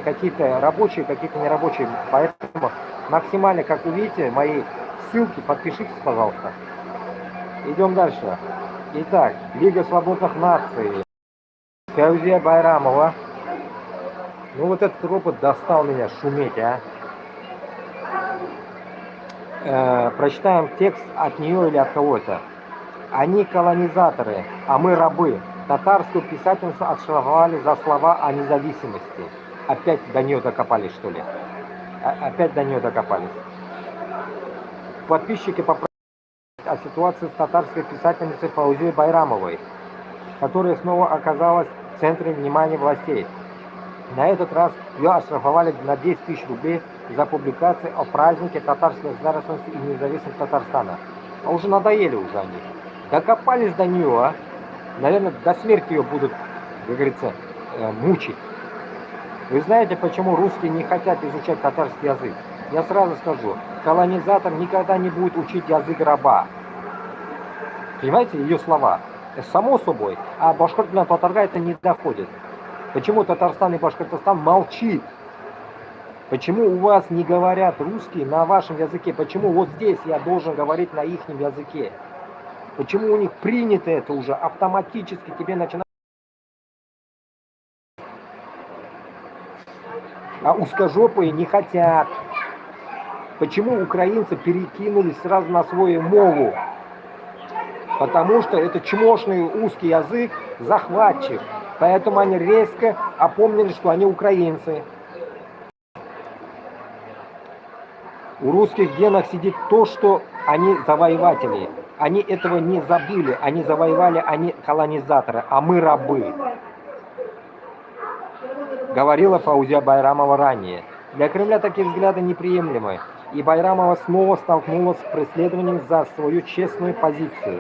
какие-то рабочие, какие-то нерабочие. Поэтому максимально, как увидите, мои ссылки, подпишитесь, пожалуйста. Идем дальше. Итак, Лига свободных наций. Фаузия Байрамова. Ну вот этот робот достал меня шуметь, а. Прочитаем текст от нее или от кого-то. Они колонизаторы, а мы рабы. Татарскую писательницу отшлифовали за слова о независимости. Опять до нее докопались, что ли? Опять до нее докопались. Подписчики попросили о ситуации с татарской писательницей Фаузией Байрамовой, которая снова оказалась в центре внимания властей. На этот раз ее оштрафовали на 10 тысяч рублей за публикации о празднике татарской государственности и независимости Татарстана. А уже надоели уже они. Докопались до нее, а? Наверное, до смерти ее будут, как говорится, мучить. Вы знаете, почему русские не хотят изучать татарский язык? Я сразу скажу, колонизатор никогда не будет учить язык раба. Понимаете, ее слова? Само собой. А башкиртина татарга это не доходит. Почему Татарстан и Башкортостан молчит? Почему у вас не говорят русские на вашем языке? Почему вот здесь я должен говорить на их языке? Почему у них принято это уже автоматически тебе начинает? А узкожопые не хотят. Почему украинцы перекинулись сразу на свою мову? Потому что это чмошный узкий язык, захватчик. Поэтому они резко опомнились, что они украинцы. У русских в генах сидит то, что они завоеватели. Они этого не забыли. Они завоевали, они колонизаторы, а мы рабы. Говорила Фаузия Байрамова ранее. Для Кремля такие взгляды неприемлемы. И Байрамова снова столкнулась с преследованием за свою честную позицию.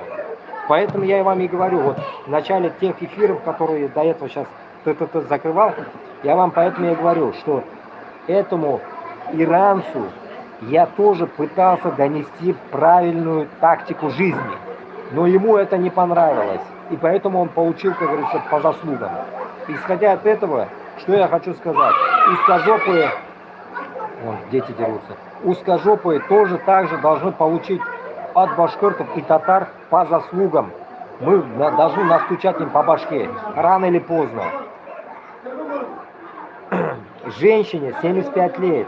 Поэтому я вам и говорю, вот в начале тех эфиров, которые до этого сейчас кто-то закрывал, я вам поэтому и говорю, что этому иранцу я тоже пытался донести правильную тактику жизни, но ему это не понравилось, и поэтому он получил, как говорится, по заслугам. Исходя от этого, что я хочу сказать, узкожопые, вон, дети дерутся, узкожопые тоже также должны получить от башкиртов и татар по заслугам. Мы должны настучать им по башке, рано или поздно. Женщине 75 лет,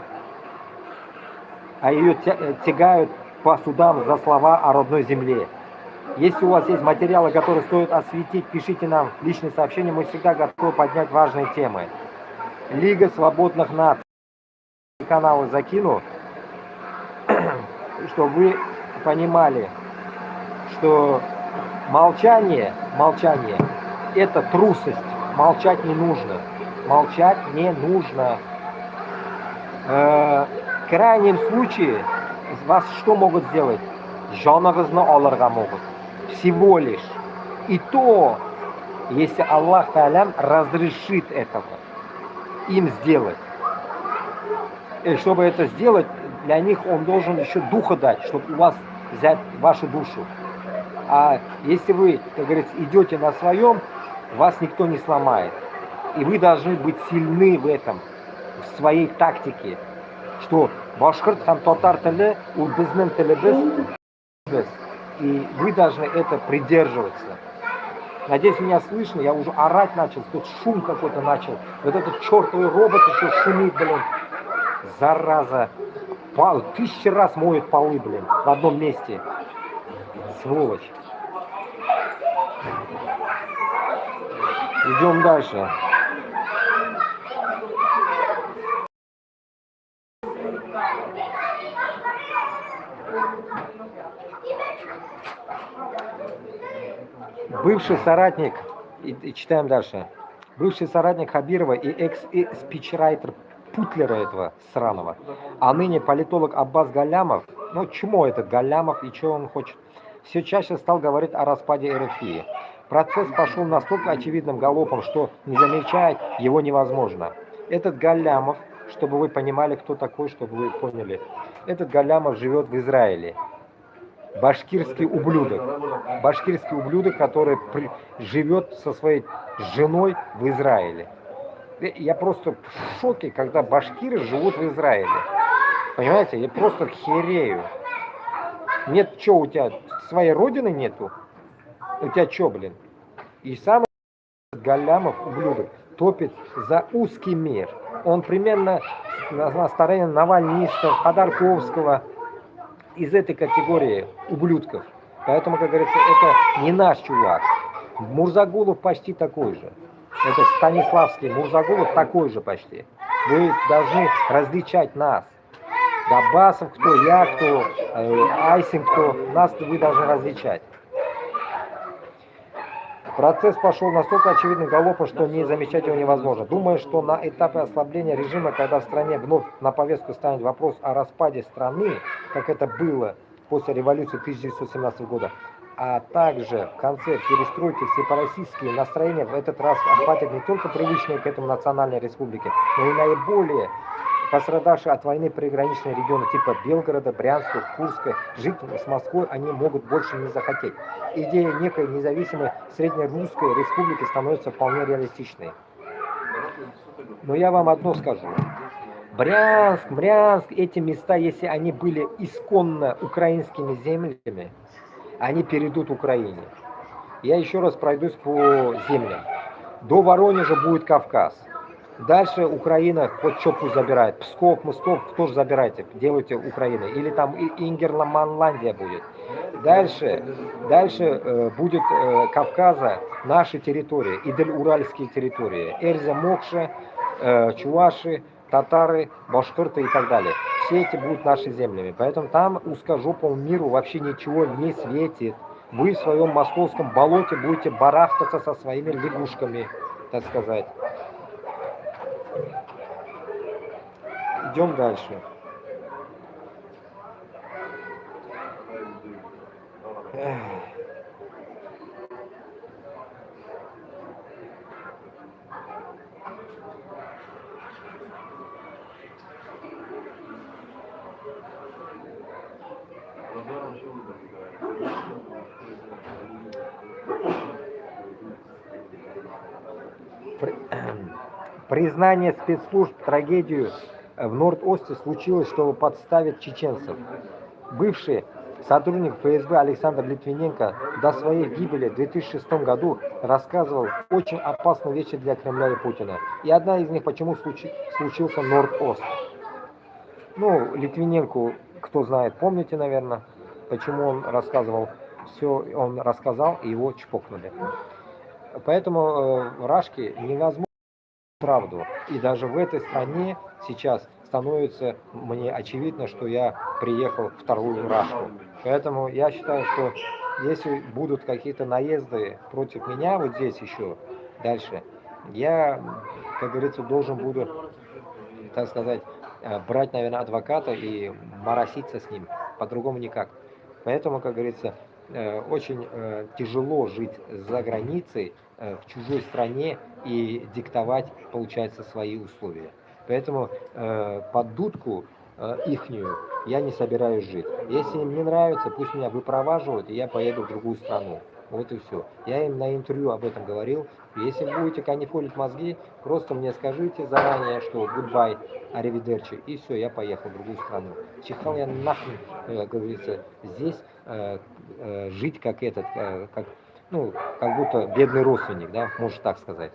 а ее тягают по судам за слова о родной земле. Если у вас есть материалы, которые стоит осветить, пишите нам личные сообщения, мы всегда готовы поднять важные темы. Лига свободных наций. Каналы закину, чтобы вы понимали, что молчание это трусость. Молчать не нужно. Молчать не нужно. В крайнем случае вас что могут сделать? Жанагызны алырга могут. Всего лишь. И то, если Аллах Та'алям разрешит этого им сделать. И чтобы это сделать, для них он должен еще духа дать, чтобы у вас взять вашу душу. А если вы, как говорится, идете на своем, вас никто не сломает. И вы должны быть сильны в этом, в своей тактике. Что башкирт хам татар теле, у бизнен телебез. И вы должны это придерживаться. Надеюсь, меня слышно, я уже орать начал, тут шум какой-то начал. Вот этот чертовый робот еще шумит, блин. Зараза. 1000 раз моет полы, блин, в одном месте. Сволочь. Идем дальше. Бывший соратник, и читаем дальше. Бывший соратник Хабирова и экс-спичрайтер Путлера этого сраного, а ныне политолог Аббас Галямов, ну чмо этот Галямов и что он хочет, все чаще стал говорить о распаде РФИ. Процесс пошел настолько очевидным галопом, что не замечать его невозможно. Этот Галямов, чтобы вы понимали, кто такой, чтобы вы поняли, этот Галямов живет в Израиле. Башкирский ублюдок, который живет со своей женой в Израиле. Я просто в шоке, когда башкиры живут в Израиле. Понимаете, я просто херею. Нет, что у тебя, своей родины нету? У тебя что, блин? И самый Галямов, ублюдок, топит за узкий мир. Он примерно на стороне навальнистов, Ходорковского, из этой категории ублюдков. Поэтому, как говорится, это не наш чувак. Мурзагулов почти такой же. Это Станиславский, Мурзагулов такой же почти. Вы должны различать нас. Габасов кто, я кто, Айсин кто. Нас вы должны различать. Процесс пошел настолько очевидно галопом, что не замечать его невозможно. Думаю, что на этапе ослабления режима, когда в стране вновь на повестку станет вопрос о распаде страны, как это было после революции 1917 года, а также в конце перестройки сепаратистские настроения в этот раз охватят не только привычные к этому национальной республике, но и наиболее пострадавшие от войны приграничные регионы типа Белгорода, Брянска, Курска, жить с Москвой они могут больше не захотеть. Идея некой независимой среднерусской республики становится вполне реалистичной. Но я вам одно скажу. Брянск, эти места, если они были исконно украинскими землями, они перейдут Украине. Я еще раз пройдусь по землям. До Воронежа будет Кавказ. Дальше Украина хоть что пусть забирает. Псков, Москов, тоже забирайте, делайте Украины. Или там Ингерманландия будет. Дальше будет Кавказа, наши территории, Идель-Уральские территории. Эльза, Мокша, Чуваши, татары, башкирты и так далее. Все эти будут наши землями. Поэтому там узкожопому миру вообще ничего не светит. Вы в своем московском болоте будете барахтаться со своими лягушками, так сказать. Идем дальше. Признание спецслужб трагедию в Норд-Осте случилось, чтобы подставить чеченцев. Бывший сотрудник ФСБ Александр Литвиненко до своей гибели в 2006 году рассказывал очень опасные вещи для Кремля и Путина. И одна из них, почему случился Норд-Ост. Ну, Литвиненко, кто знает, помните, наверное, почему он рассказывал. Все, он рассказал, и его чпокнули. Поэтому Рашки невозможно правду. И даже в этой стране сейчас становится мне очевидно, что я приехал в вторую Рашку. Поэтому я считаю, что если будут какие-то наезды против меня вот здесь еще дальше, я, как говорится, должен буду, так сказать, брать, наверное, адвоката и мороситься с ним. По-другому никак. Поэтому, как говорится, очень тяжело жить за границей, в чужой стране и диктовать, получается, свои условия. Поэтому под дудку ихнюю я не собираюсь жить. Если им не нравится, пусть меня выпроваживают, и я поеду в другую страну. Вот и все. Я им на интервью об этом говорил. Если будете канифолить мозги, просто мне скажите заранее, что goodbye, аривидерчи, и все, я поехал в другую страну. Чихал я нахрен, как говорится, здесь жить как этот, как, ну, как будто бедный родственник, да, можно так сказать.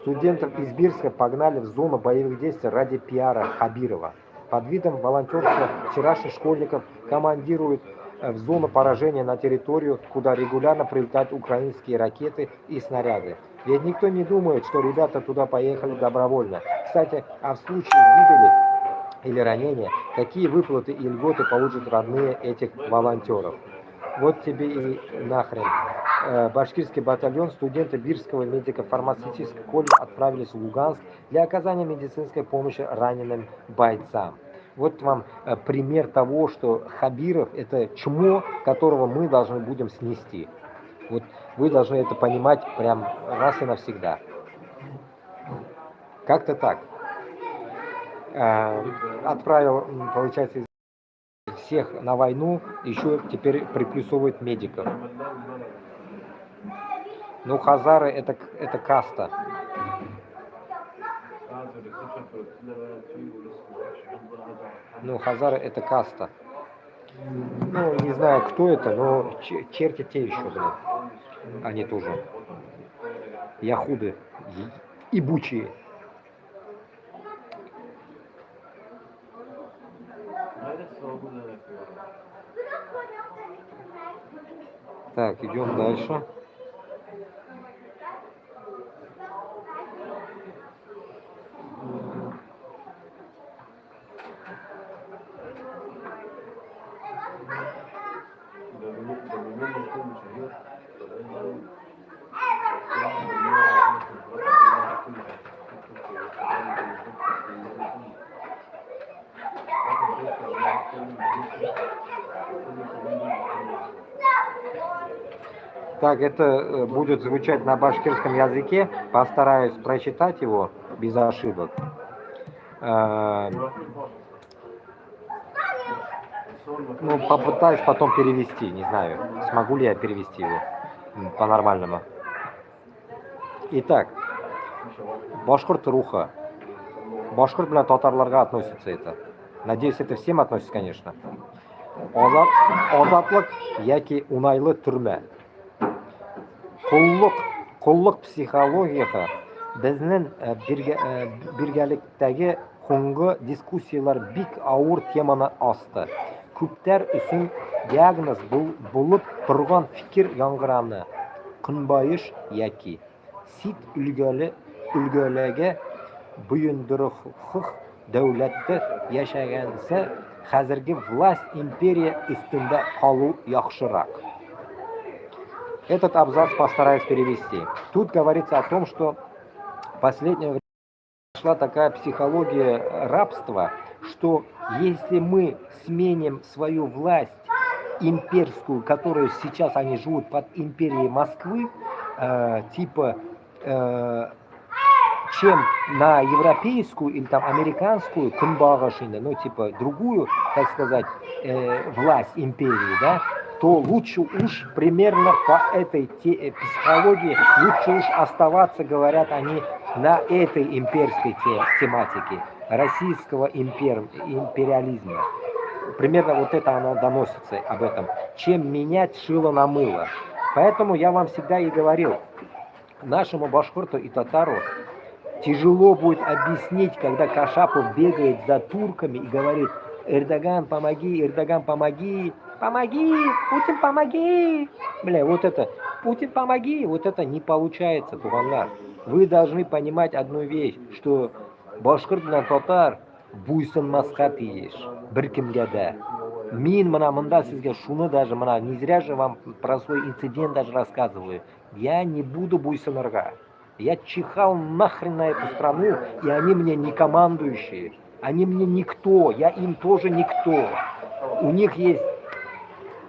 Студентов из Бирска погнали в зону боевых действий ради пиара Хабирова. Под видом волонтерства вчерашних школьников командируют в зону поражения на территорию, куда регулярно прилетают украинские ракеты и снаряды. Ведь никто не думает, что ребята туда поехали добровольно. Кстати, а в случае гибели или ранения, какие выплаты и льготы получат родные этих волонтеров? Вот тебе и нахрен. Башкирский батальон студенты Бирского медико-фармацевтического колледжа отправились в Луганск для оказания медицинской помощи раненым бойцам. Вот вам пример того, что Хабиров – это чмо, которого мы должны будем снести. Вот вы должны это понимать прям раз и навсегда. Как-то так. Отправил, получается, всех на войну, еще теперь приплюсовывает медиков. Ну, хазары это каста. Ну, хазары это каста. Ну, не знаю, кто это, но черти те еще, блин. Они тоже. Яхуды. Ибучие. Так, идем дальше. Так, это будет звучать на башкирском языке. Постараюсь прочитать его без ошибок. Ну, попытаюсь потом перевести, не знаю, смогу ли я перевести его по-нормальному. Итак, башкорт руха. Башкорт bilan татарларга относится это. Надеюсь, это всем относится, конечно. Озатлык яки унайлы түрмә. Куллык психологияга безнең бергәлектәге соңгы дискуссиялар бик авыр теманы асты. Күптәр өчен диагноз булып торган фикер яңгыраны. Көнбаеш яки сит үлгәләгә буендырык дәүләттә яшәгәнсә, хәзерге власть империя өстендә калу яхшырак. Этот абзац постараюсь перевести. Тут говорится о том, что в последнее время пошла такая психология рабства, что если мы сменим свою власть имперскую, которую сейчас они живут под империей Москвы, чем на европейскую или там американскую, ну типа другую, так сказать, власть империи, да, то лучше уж примерно по этой психологии, лучше уж оставаться, говорят они, на этой имперской тематике, российского империализма. Примерно вот это оно доносится об этом, чем менять шило на мыло. Поэтому я вам всегда и говорил, нашему башкорту и татару тяжело будет объяснить, когда Кашапов бегает за турками и говорит: Эрдоган, помоги, помоги, Путин, помоги. Бля, вот это, Путин, помоги, вот это не получается, туганлар. Вы должны понимать одну вещь, что башкорт bilan татар буйсынмасқа тиеш, бір кімге де. Мен мында сізге шуны даже, не зря же вам про свой инцидент даже рассказываю. Я не буду буйсынырға. Я чихал нахрен на эту страну, и они мне не командующие. Они мне никто, я им тоже никто. У них есть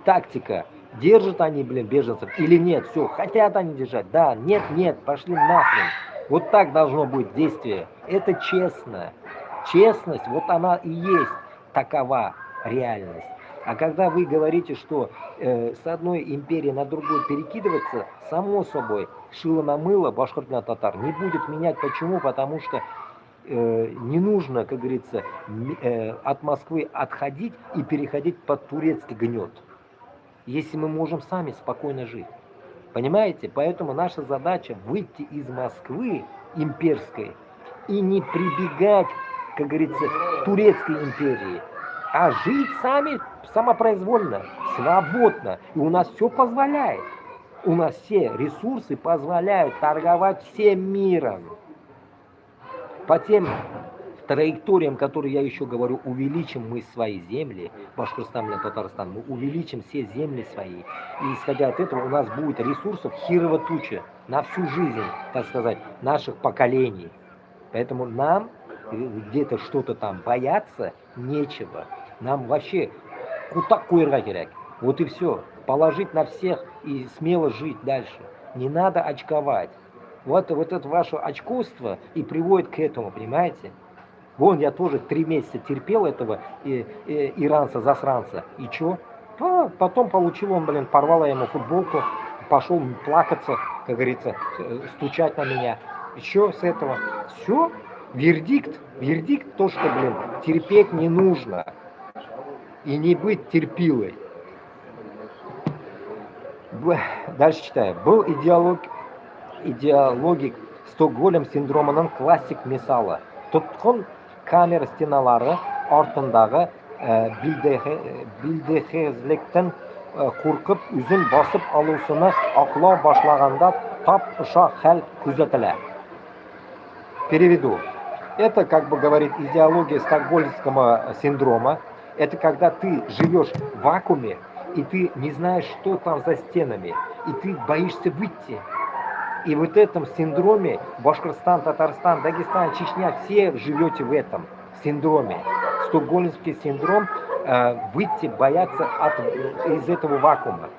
тактика. Держат они, беженцев или нет? Все, хотят они держать? Да, нет, пошли нахрен. Вот так должно быть действие. Это честно. Честность, вот она и есть такова реальность. А когда вы говорите, что с одной империи на другую перекидываться, само собой, шило на мыло, башкорт bilan татар не будет менять. Почему? Потому что не нужно, как говорится, от Москвы отходить и переходить под турецкий гнет. Если мы можем сами спокойно жить. Понимаете? Поэтому наша задача выйти из Москвы имперской и не прибегать, как говорится, к турецкой империи, а жить сами самопроизвольно, свободно. И у нас все позволяет. У нас все ресурсы позволяют торговать всем миром. По тем траекториям, которые я еще говорю, увеличим мы свои земли, Башкортостан и Татарстан, мы увеличим все земли свои. И исходя от этого у нас будет ресурсов херова туча на всю жизнь, так сказать, наших поколений. Поэтому нам где-то что-то там бояться нечего. Нам вообще кутак куерга керек. Вот и все. Положить на всех и смело жить дальше. Не надо очковать. Вот это ваше очковство и приводит к этому, понимаете? Вон я тоже 3 месяца терпел этого иранца-засранца. И чё? Потом получил он, порвал я ему футболку, пошел плакаться. как говорится, стучать на меня. Еще с этого. Все. Вердикт то, что, блин, терпеть не нужно. И не быть терпилой. Дальше читаю. Был идеологик Стокгольм синдромының классик мисалы. Тұтқын камера стеналары артындағы билдехезліктен қорқып үзін басып алусыны ақылау башлаганда тап ұша хәл күзетілә. Переведу. Это, как бы говорит, идеология стокгольмского синдрома. Это когда ты живешь в вакууме, и ты не знаешь, что там за стенами, и ты боишься выйти. И вот в этом синдроме Башкортостан, Татарстан, Дагестан, Чечня, все живете в этом синдроме. Стокгольмский синдром, выйти, бояться из этого вакуума.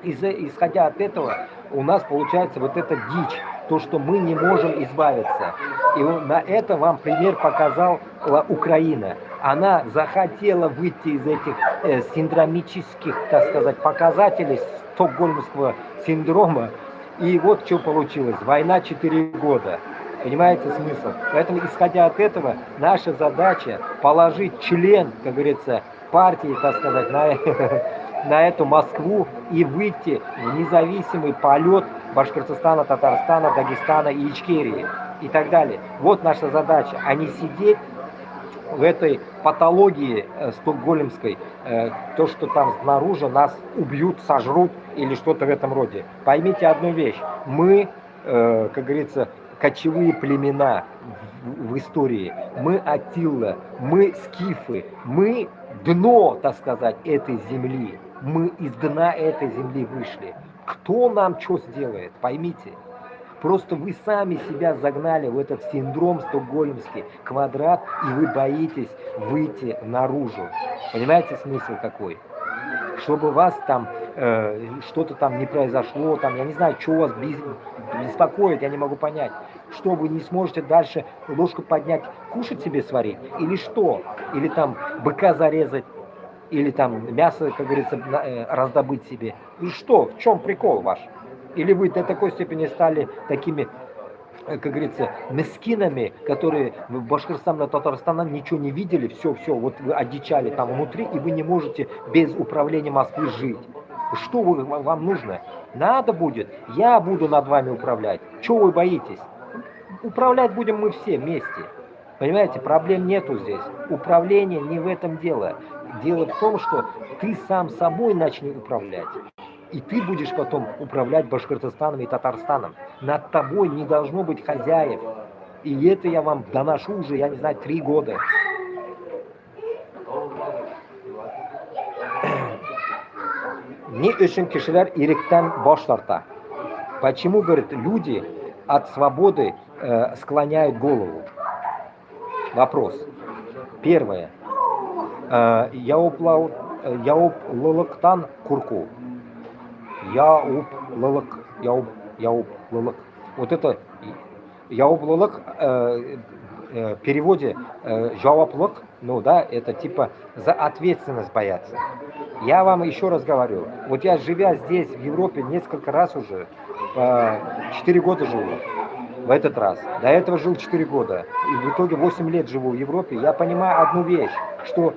Исходя от этого, у нас получается вот эта дичь, то, что мы не можем избавиться. И на это вам пример показала Украина. Она захотела выйти из этих синдромических, так сказать, показателей стокгольмского синдрома. И вот что получилось. Война 4 года. Понимаете смысл? Поэтому, исходя от этого, наша задача положить член, как говорится, партии, так сказать, на эту Москву и выйти в независимый полет Башкортостана, Татарстана, Дагестана и Ичкерии и так далее. Вот наша задача, а не сидеть в этой патологии стокгольмской, то, что там снаружи нас убьют, сожрут или что-то в этом роде. Поймите одну вещь, мы, как говорится, кочевые племена в истории, мы Аттила, мы скифы, мы дно, так сказать, этой земли, мы из дна этой земли вышли. Кто нам что сделает, поймите. Просто вы сами себя загнали в этот синдром стокгольмский, квадрат, и вы боитесь выйти наружу. Понимаете смысл какой? Чтобы вас там что-то там не произошло, там, я не знаю, что вас беспокоит, я не могу понять. Что вы не сможете дальше ложку поднять, кушать себе сварить? Или что? Или там быка зарезать? Или там мясо, как говорится, раздобыть себе? И что? В чем прикол ваш? Или вы до такой степени стали такими, как говорится, мескинами, которые в Башкортостане, Татарстане ничего не видели, все, вот вы одичали там внутри, и вы не можете без управления Москвы жить. Что вам нужно? Надо будет, я буду над вами управлять. Чего вы боитесь? Управлять будем мы все вместе. Понимаете, проблем нету здесь. Управление не в этом дело. Дело в том, что ты сам собой начни управлять. И ты будешь потом управлять Башкортостаном и Татарстаном. Над тобой не должно быть хозяев. И это я вам доношу уже, я не знаю, 3 года. Не үшін кишилер иректен баш тарта. Почему, говорит, люди от свободы склоняют голову? Вопрос. Первое. Яуплылыктан курку. Яуплылык. Вот это яуплылык в переводе жауаплык, ну да, это типа за ответственность бояться. Я вам еще раз говорю, вот я, живя здесь, в Европе, несколько раз уже, 4 года живу в этот раз. До этого жил 4 года. И в итоге 8 лет живу в Европе. Я понимаю одну вещь, что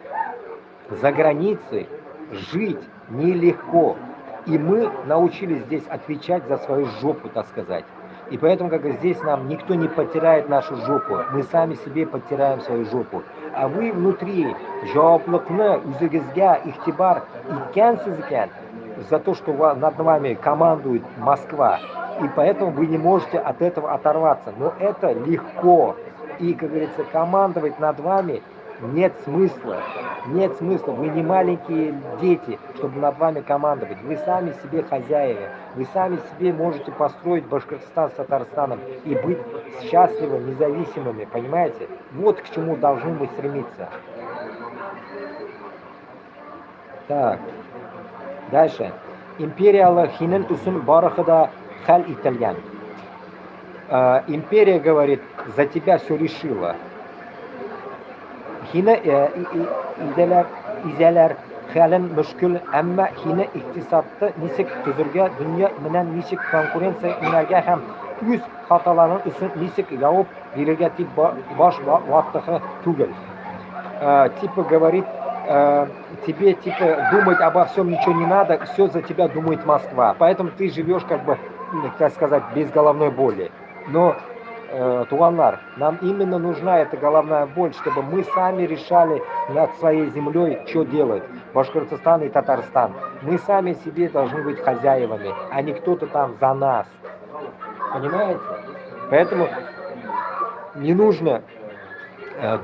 за границей жить нелегко. И мы научились здесь отвечать за свою жопу, так сказать. И поэтому, как здесь нам никто не потеряет нашу жопу. Мы сами себе потеряем свою жопу. А вы внутри жауаплыкны үзегизге ихтибар иткенсиз экен за то, что над вами командует Москва. И поэтому вы не можете от этого оторваться. Но это легко. И, как говорится, командовать над вами нет смысла. Нет смысла. Вы не маленькие дети, чтобы над вами командовать. Вы сами себе хозяева. Вы сами себе можете построить Башкортостан с Татарстаном и быть счастливыми, независимыми. Понимаете? Вот к чему должны мы стремиться. Так. Дальше. Империя хинен усун барахада хал итальян. Империя говорит, за тебя все решила. Хина изелер хәлен мөшкіл, әмма хине иктисадты нисек төзергә, дөнья менән нисек конкуренция инәргә һәм үз хаталарын өсөн нисек явып бирергә дип баш ваттыгы түгел. Типа говорит, тебе типа думать обо всем ничего не надо, все за тебя думает Москва. Поэтому ты живешь как бы, как сказать, без головной боли. Но, туганлар, нам именно нужна эта головная боль, чтобы мы сами решали над своей землей, что делать. Башкортостан и Татарстан. Мы сами себе должны быть хозяевами, а не кто-то там за нас. Понимаете? Поэтому не нужно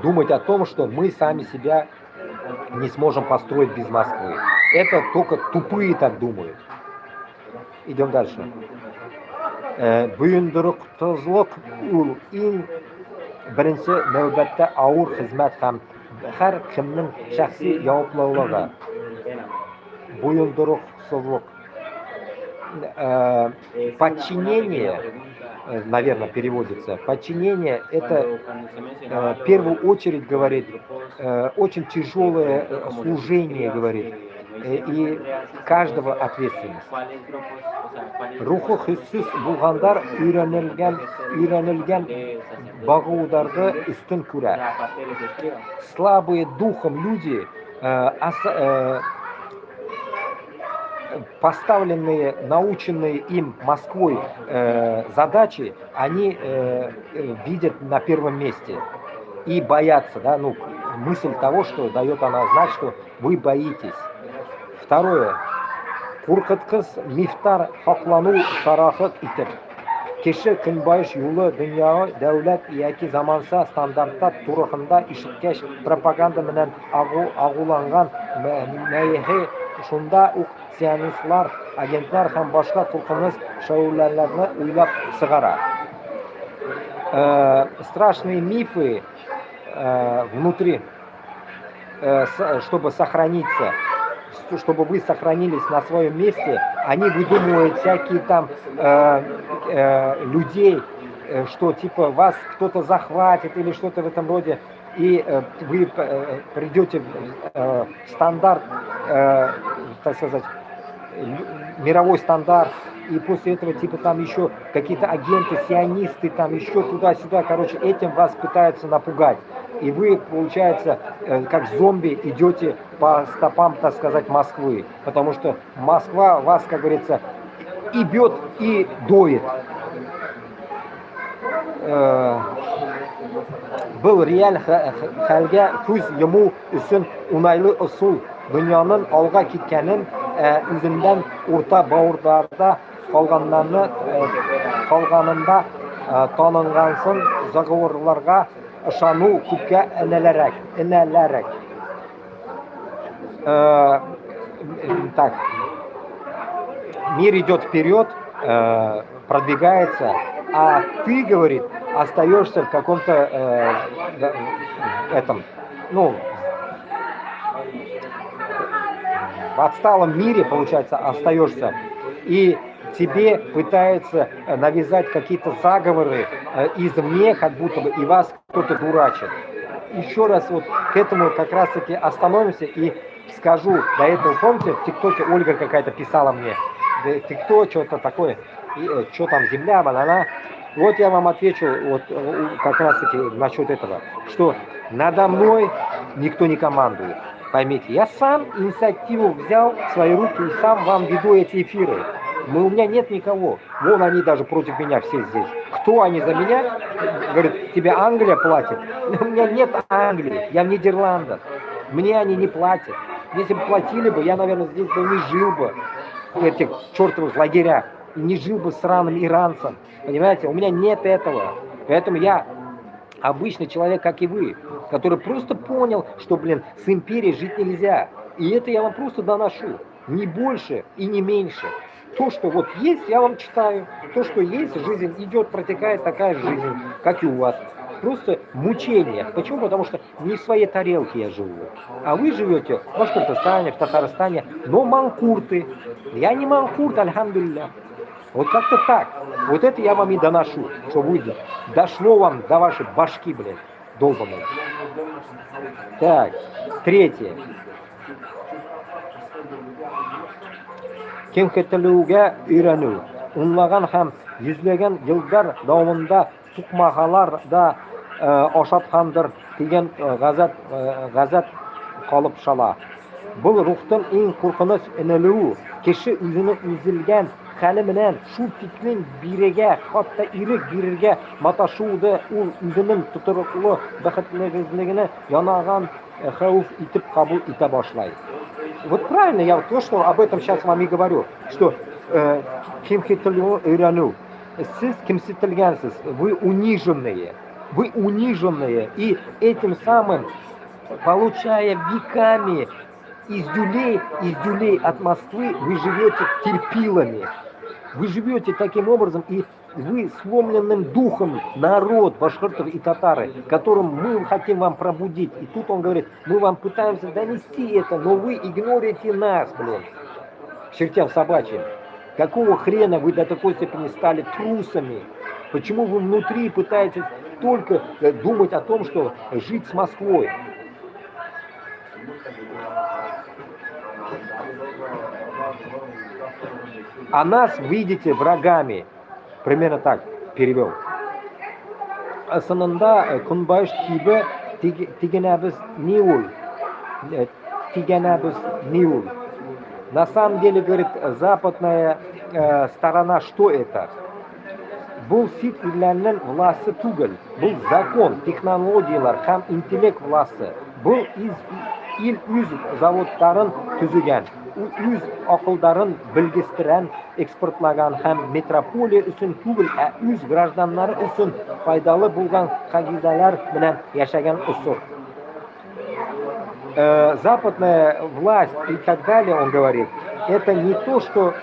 думать о том, что мы сами себя не сможем построить без Москвы. Это только тупые так думают. Идем дальше. Буйындырыктызлык ул иң беренче нәүбәттә авыр хезмәт һәм һәр кемнең шәхси яуаплылыгы. Буйындырыксызлык. Подчинение, наверное, переводится. Подчинение – это в первую очередь, говорит, очень тяжелое служение, говорит, и каждого ответственность. Рухы хиссиз булгандар өйрәнелгән багуударды үстен күрә. Слабые духом люди, поставленные, наученные им Москвой задачи, они видят на первом месте и боятся, да, ну, мысль того, что дает она знать, что вы боитесь. Второе. Куркыткыз мифтар хаклану шарахыт итеп. Кеше көнбайыш юлы дөньяга дәүләт яки заманса стандартта турында ишеткәч пропаганда менән агуланган мәйәһе шунда ук сионистлар, агентлар һәм башка куркыныч шәүләләрне уйлап сыгара. Страшные мифы внутри, чтобы сохраниться, чтобы вы сохранились на своем месте, они выдумывают всякие там людей, что типа вас кто-то захватит или что-то в этом роде, и вы придете в стандарт, так сказать, мировой стандарт, и после этого типа там еще какие-то агенты, сионисты, там еще туда-сюда, короче, этим вас пытаются напугать. И вы, получается, как зомби идете по стопам, так сказать, Москвы. Потому что Москва вас, как говорится, и бьет, и доит. Был реаль хәлгә күз йому өсөн унайлы ысул. Дөньяның алга киткәнен, үзендән урта бауырдарда калганында танылгансын заговорларга ышану күпкә энәләрәк. Так, мир идет вперед, продвигается, а ты, говорит, остаешься в каком-то этом, ну, в отсталом мире, получается, остаешься, и тебе пытаются навязать какие-то заговоры извне, как будто бы, и вас кто-то дурачит. Еще раз вот к этому как раз-таки остановимся и скажу, до этого, помните, в ТикТоке Ольга какая-то писала мне, ты кто, что-то такое, и, что там, земля, банана. Вот я вам отвечу вот как раз-таки насчет этого, что надо мной никто не командует. Поймите, я сам инициативу взял в свои руки и сам вам веду эти эфиры. У меня нет никого. Вон они даже против меня все здесь. Кто они за меня? Говорит, тебе Англия платит? У меня нет Англии, я в Нидерландах. Мне они не платят. Если бы платили бы, я, наверное, здесь бы не жил бы в этих чертовых лагерях. И не жил бы с сраным иранцем. Понимаете, у меня нет этого. Поэтому я обычный человек, как и вы, который просто понял, что, с империей жить нельзя. И это я вам просто доношу. Не больше и не меньше. То, что вот есть, я вам читаю. То, что есть, жизнь идет, протекает такая же жизнь, как и у вас. Просто мучение. Почему? Потому что не в своей тарелке я живу. А вы живете в Башкортостане, в Татарстане, но манкурты. Я не манкурт, альхамдулилля. Вот как-то так. Вот это я вам и доношу, чтобы дошло вам до вашей башки, долбаной. Так, третье. Kemketilүүгө үйрөнүү. Унлаган һәм йөзләгән еллар дәвамында тукмагаларда ашаткандыр дигән газат калып шала. Бұл рухтың ең куркыныч энелүү, кеше үзенең үзелгән хәле менән шул тиклем бирегә, хатта ирек бирергә маташуды ул үзенең тутырлыклы бәхетлегезлегенә янаган хәүф итеп кабул итә башлай. Вот правильно, я вот то, что об этом сейчас вам и говорю, что кемсетелүү өйрәнүү. Сез кемсетелгәнсез, вы униженные, и этим самым, получая веками издюлей от Москвы, вы живете терпилами. Вы живете таким образом, и вы сломленным духом народ, башкиртов и татары, которым мы хотим вам пробудить. И тут он говорит, мы вам пытаемся донести это, но вы игнорите нас, блин. Чертям собачьим. Какого хрена вы до такой степени стали трусами? Почему вы внутри пытаетесь только думать о том, что жить с Москвой? А нас видите врагами. Примерно так перевел. Асанында Кунбайш кибе тигенабыз Ниул. На самом деле, говорит, западная сторона, что это? Бұл сит ирләрнең власы түгел. Бұл закон, технологиялар һәм интеллект власы. Бұл ил үз заводтарын төзегән, үз акылдарын белгестирән, экспортлаган һәм метрополия өчен түгел, үз гражданнары өчен файдалы булган кагыйдалар белән яшәгән усур. Западная власть и так далее, он говорит, это не то, что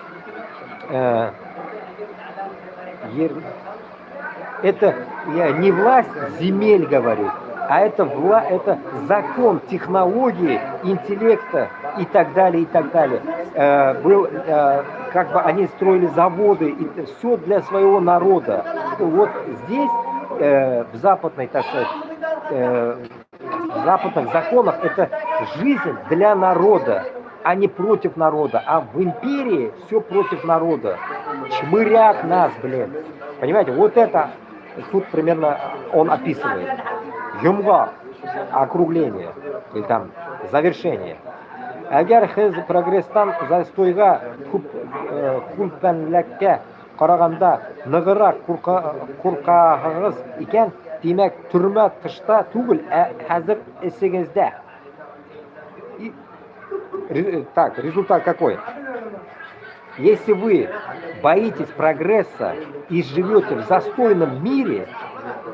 это не власть земель, говорит, а это закон, технологии, интеллекта и так далее, и так далее. Как бы они строили заводы, и все для своего народа. Вот здесь, в западной, так сказать, в западных законах, это жизнь для народа, а не против народа. А в империи все против народа. Чмырят нас, блин. Понимаете, вот это тут примерно он описывает. Юмга, округление, или там завершение. Әгәр хез прогресстан застойга күлпәнләккә караганда ныгырак куркагыз икән, демәк төрмә тышта түгел, хәзер эсегездә. Так, результат какой? Если вы боитесь прогресса и живете в застойном мире,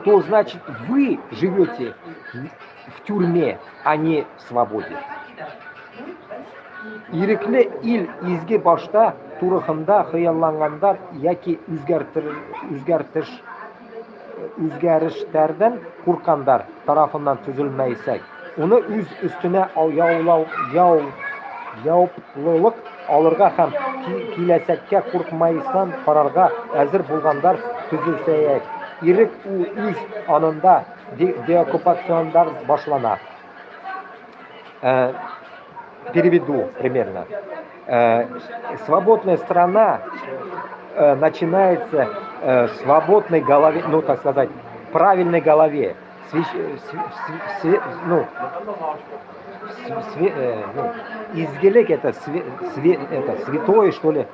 то значит вы живете в тюрьме, а не в свободе. Ирекле ил изге башта турыхында хыяллангандар яки үзгәрештәрдән куркандар тарафыннан төзелмәйсәк, уны үз өстенә яуплылык алырга һәм киләсәккә куркмайсан карарга әзер булгандар төзелсәяк. Ирек үз анында деоккупациондар башлана. Переведу примерно. Свободная страна начинается в свободной голове, ну, так сказать, в правильной голове. Изгелек это святой, что ли,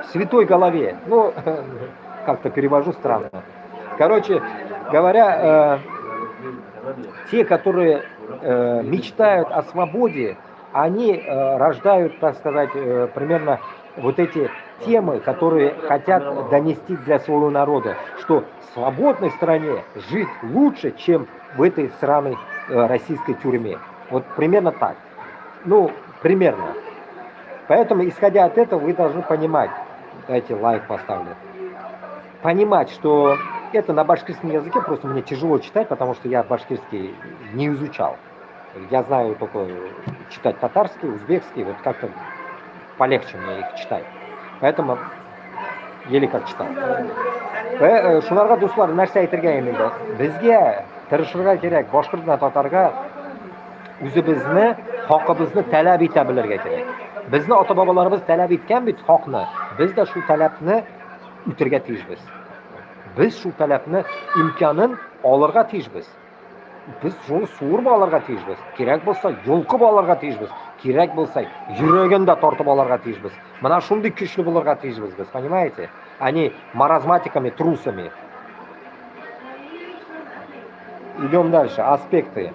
в святой голове. Ну, как-то перевожу странно. Короче говоря, те, которые мечтают о свободе, они рождают, так сказать, примерно вот эти темы, которые хотят донести для своего народа, что в свободной стране жить лучше, чем в этой сраной российской тюрьме. Вот примерно так. Ну, примерно. Поэтому, исходя от этого, вы должны понимать, дайте лайк поставлю, понимать, что это на башкирском языке, просто мне тяжело читать, потому что я башкирский не изучал. Я знаю только читать татарский, узбекский, вот как-то полегче мне их читать. Поэтому еле как читал. Шуларга дуслар, нәрсә әйтергә инде? Безгә тырышырга кирәк, башкиртна татарга үзебезне Haqimizni talab eta bilirga kerak. Bizni ota-bobolarimiz talab etgan bit haqni. Biz da shu talabni o'tirga tejmiz. Biz shu talabni imkonin olirga tejmiz. Biz shuni so'rib olirga tejmiz. Kerak bo'lsa yo'lqib olirga tejmiz. Kerak bo'lsa yuraginda tortib olirga tejmiz. Mana shunday kuchli bo'lirga tejmiz biz, понимаете? Они маразматиками, трусами. Идем дальше. Аспекты.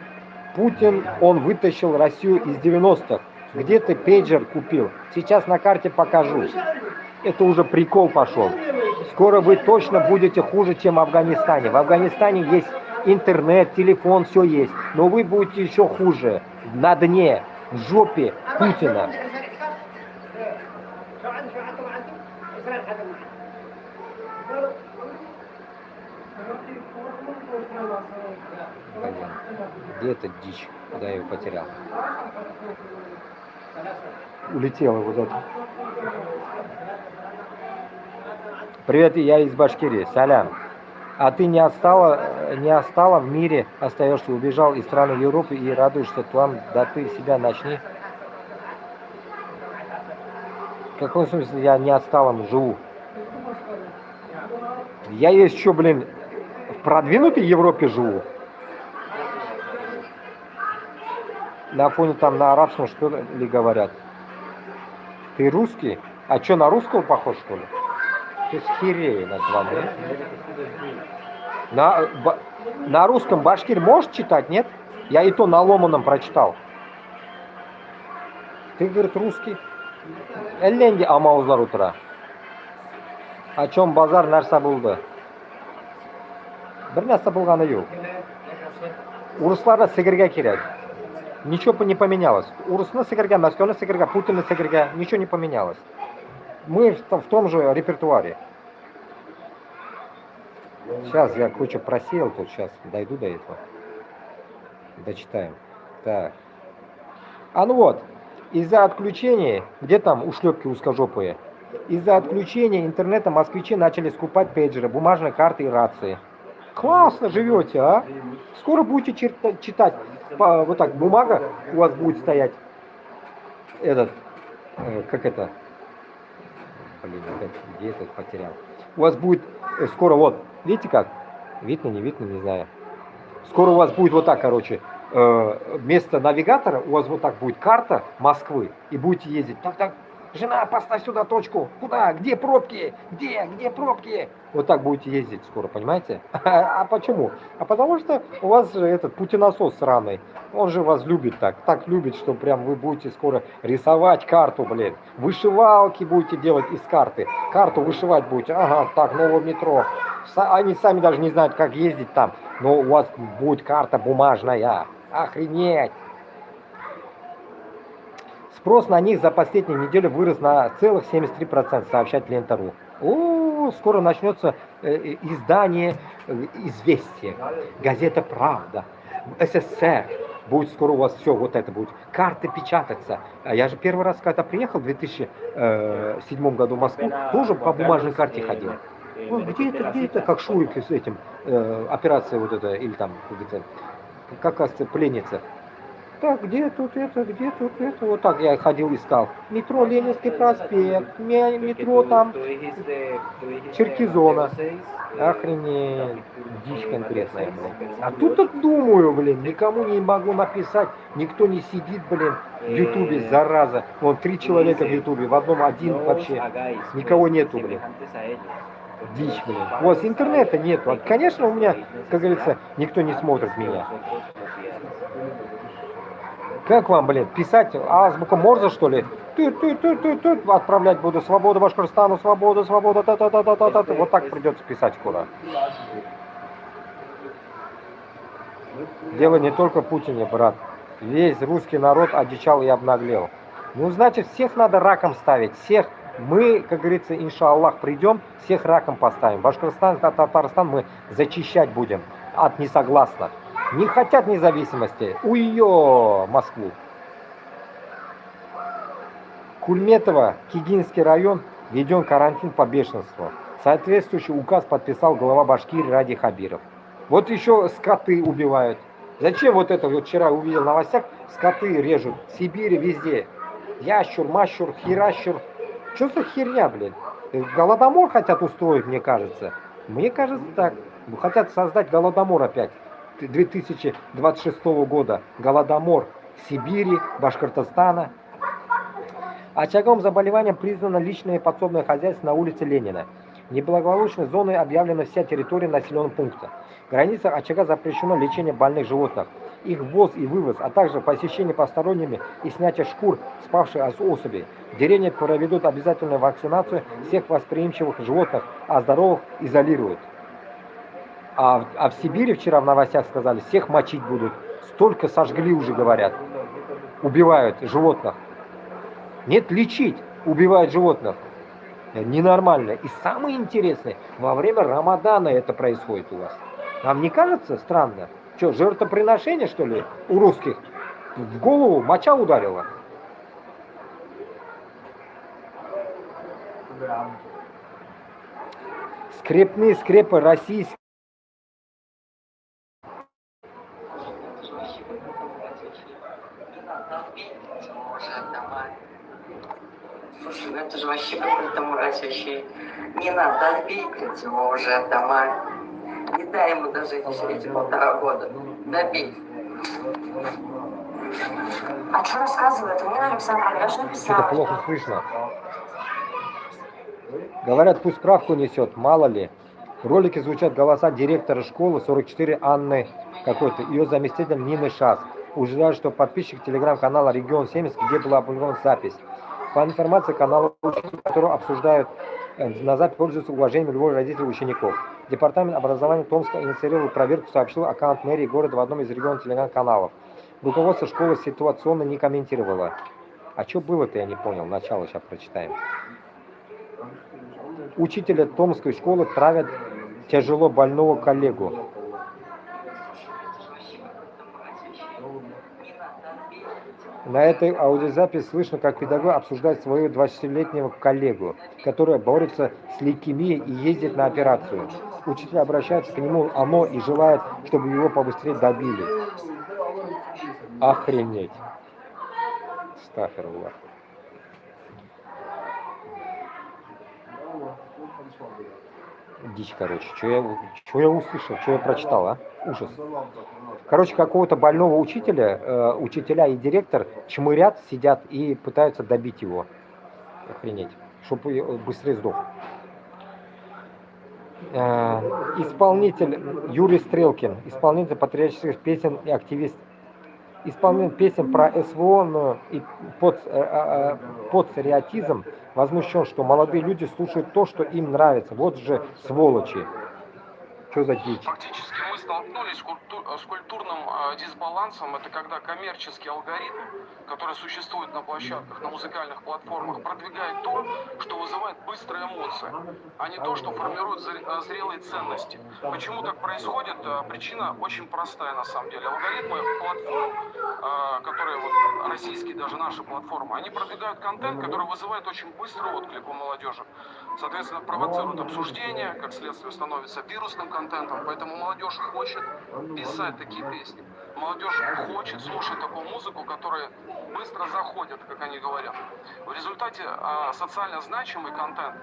Путин, он вытащил Россию из 90-х. Где ты пейджер купил? Сейчас на карте покажу. Это уже прикол пошел. Скоро вы точно будете хуже, чем в Афганистане. В Афганистане есть интернет, телефон, все есть. Но вы будете еще хуже. На дне, в жопе Путина. Блин, где эта дичь? Куда я ее потерял? Улетела вот это. Привет, я из Башкирии. Салям. А ты не остала в мире, остаешься, убежал из стран Европы и радуешься там, да ты себя начни. В каком смысле я не отсталом живу? Я еще, блин, в продвинутой Европе живу. На фоне там на арабском что ли говорят? Ты русский? А что, на русского похож, что ли? Ты херей над вами. На русском башкир можешь читать, нет? Я и то на ломаном прочитал. Ты, говорит, русский? Элленди амаузлар утра. О чем базар нәрсә булды? Бір нәрсә булганы юк. Урысларда сыгырга кирәк. Ничего не поменялось. Урысны сыгырга, Москваны сыгырга, Путина сыгырга. Ничего не поменялось. Мы в том же репертуаре. Сейчас я кучу просеял тут, сейчас дойду до этого. Дочитаем. Так. А ну вот, из-за отключения, где там ушлепки узкожопые, из-за отключения интернета москвичи начали скупать пейджеры, бумажные карты и рации. Классно живете, а? Скоро будете читать, вот так, бумага у вас будет стоять, как это, блин, опять, где этот потерял. У вас будет скоро вот, видите как? Видно, не знаю. Скоро у вас будет вот так, короче, вместо навигатора у вас вот так будет карта Москвы. И будете ездить. Так, жена, поставь сюда точку. Куда? Где пробки? Где пробки? Вот так будете ездить скоро, понимаете? А почему? А потому что у вас же этот путиносос сраный. Он же вас любит так. Так любит, что прям вы будете скоро рисовать карту, блин. Вышивалки будете делать из карты. Карту вышивать будете. Ага, так, новое метро. Они сами даже не знают, как ездить там. Но у вас будет карта бумажная. Охренеть! Спрос на них за последнюю неделю вырос на целых 73%, сообщает Лента.ру. О, скоро начнется издание «Известия», газета «Правда», СССР. Будет скоро у вас все, вот это будет. Карты печататься. А я же первый раз, когда приехал в 2007 году в Москву, тоже по бумажной карте ходил. Ну, где это, как Шурик с этим, операция вот эта, или там, как кажется, пленница. Так, где тут это, вот так я ходил, искал. Метро Ленинский проспект, метро там, Черкизона. Охренеть, дичь конкретная, блин. А тут думаю, блин, никому не могу написать, никто не сидит, блин, в Ютубе, зараза. Вон 3 человека в Ютубе, в одном один вообще, никого нету, блин. Дичь, блин. У вас интернета нету. Вот, конечно, у меня, как говорится, никто не смотрит меня. Как вам, блин, писать азбука Морзе, что ли? Отправлять буду. Свобода Башкортостану, свобода, та-та-та-та-та-та. Вот так придется писать скоро. Дело не только в Путине, брат. Весь русский народ одичал и обнаглел. Ну, значит, всех надо раком ставить. Всех. Мы, как говорится, иншаллах, придем, всех раком поставим. Башкортостан, Татарстан мы зачищать будем от несогласных. Не хотят независимости. Уйо, Москву. Кульметово, Кигинский район, введен карантин по бешенству. Соответствующий указ подписал глава Башкирии Ради Хабиров. Вот еще скоты убивают. Зачем вот это, вот вчера увидел в новостях, скоты режут, в Сибири везде. Ящур, мащур, херащур. Что за херня, блин? Голодомор хотят устроить, мне кажется. Мне кажется так. Хотят создать голодомор опять. 2026 года. Голодомор Сибири, Башкортостана. Очагом заболевания признано личное подсобное хозяйство на улице Ленина. Неблагополучной зоной объявлена вся территория населенного пункта. В границах очага запрещено лечение больных животных, их ввоз и вывоз, а также посещение посторонними и снятие шкур спавших особей. В деревне проведут обязательную вакцинацию всех восприимчивых животных, а здоровых изолируют. А в Сибири вчера в новостях сказали, всех мочить будут. Столько сожгли уже, говорят. Убивают животных. Нет, лечить, убивают животных. Ненормально. И самое интересное, во время Рамадана это происходит у вас. Вам не кажется странно? Что, жертвоприношение, что ли, у русских? В голову моча ударила? Скрепные скрепы российские. Слушай, ну это же вообще какой-то мразь вообще. Не надо, отбейте его уже дома. Не дай ему дожить еще эти 1,5 года. Добей. А что рассказывает? Мне Александр, я же написала. Что-то плохо слышно. Говорят, пусть справку несет, мало ли. В ролике звучат голоса директора школы 44 Анны какой-то, ее заместитель Нины Шас. Утверждают, что подписчик телеграм-канала Регион 70, где была опубликована запись. По информации канала, который обсуждают, на запись пользуются уважением любых родителей учеников. Департамент образования Томска инициировал проверку, сообщил аккаунт мэрии города в одном из регионов телеграм-каналов. Руководство школы ситуационно не комментировало. А что было-то, я не понял. Начало сейчас прочитаем. Учителя Томской школы травят тяжело больного коллегу. На этой аудиозаписи слышно, как педагог обсуждает своего 20-летнего коллегу, который борется с лейкемией и ездит на операцию. Учитель обращается к нему оно и желает, чтобы его побыстрее добили. Охренеть. Стаферулlah. Дичь, короче. Что я услышал, что я прочитал, а? Ужас. Короче, какого-то больного учителя, учителя и директор чмырят, сидят и пытаются добить его. Охренеть. Чтобы быстрее сдох. Исполнитель Юрий Стрелкин, исполнитель патриотических песен и активист, исполнитель песен про СВО и патриотизм, возмущен, что молодые люди слушают то, что им нравится. Вот же сволочи. Что за дичь? Фактически мы столкнулись с культурным дисбалансом. Это когда коммерческий алгоритм, который существует на площадках, на музыкальных платформах, продвигает то, что вызывает быстрые эмоции, а не то, что формирует зрелые ценности. Почему так происходит? Причина очень простая на самом деле. Алгоритмы платформ, которые вот российские, даже наши платформы, они продвигают контент, который вызывает очень быстрый отклик у молодежи. Соответственно, провоцируют обсуждение, как следствие становится вирусным контентом, поэтому молодежь хочет писать такие песни. Молодежь хочет слушать такую музыку, которая быстро заходит, как они говорят. В результате социально значимый контент,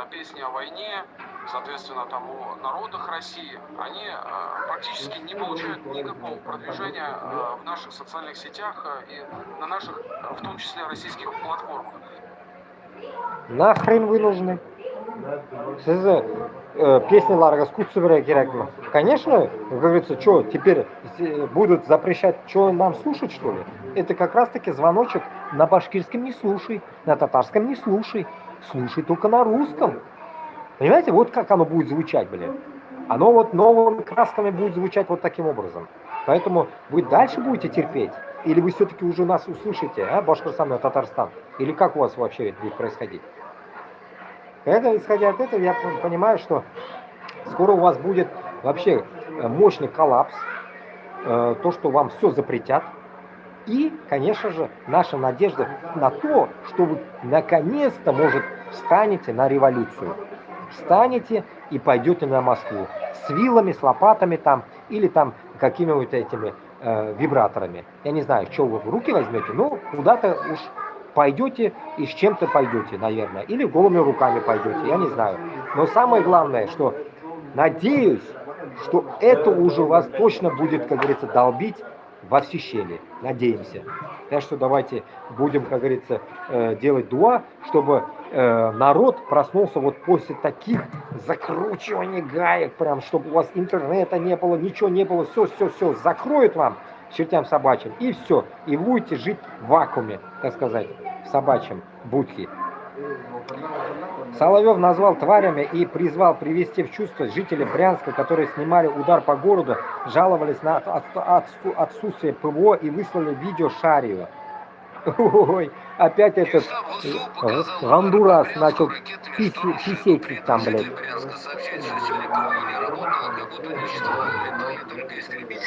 песни о войне, соответственно, там о народах России, они практически не получают никакого продвижения в наших социальных сетях и на наших, в том числе, российских платформах. Нахрен вы нужны? Песни Ларга Скутсубера Керекма. Конечно, как говорится, что теперь будут запрещать, что нам слушать, что ли? Это как раз таки звоночек: на башкирском не слушай, на татарском не слушай, слушай только на русском. Понимаете, вот как оно будет звучать, блин. Оно вот новыми красками будет звучать вот таким образом. Поэтому вы дальше будете терпеть? Или вы все-таки уже нас услышите, Башкортостан и Татарстан? Или как у вас вообще это будет происходить? Исходя от этого, я понимаю, что скоро у вас будет вообще мощный коллапс, то, что вам все запретят. И, конечно же, наша надежда на то, что вы наконец-то, может, встанете на революцию. Встанете и пойдете на Москву. С вилами, с лопатами там, или там какими-то этими вибраторами. Я не знаю, что вы в руки возьмете, но куда-то уж пойдете и с чем-то пойдете, наверное. Или голыми руками пойдете, я не знаю. Но самое главное, что надеюсь, что это уже вас точно будет, как говорится, долбить во все щели. Надеемся. Так что давайте будем, как говорится, делать дуа, чтобы народ проснулся вот после таких закручиваний гаек, прям, чтобы у вас интернета не было, ничего не было, все, закроют вам чертям собачьим, и все. И будете жить в вакууме, так сказать, в собачьем будке. Соловьев назвал тварями и призвал привести в чувство жителей Брянска, которые снимали удар по городу, жаловались на отсутствие ПВО и выслали видео Шариева. Ой, опять этот Гондурас начал писеть там, блядь.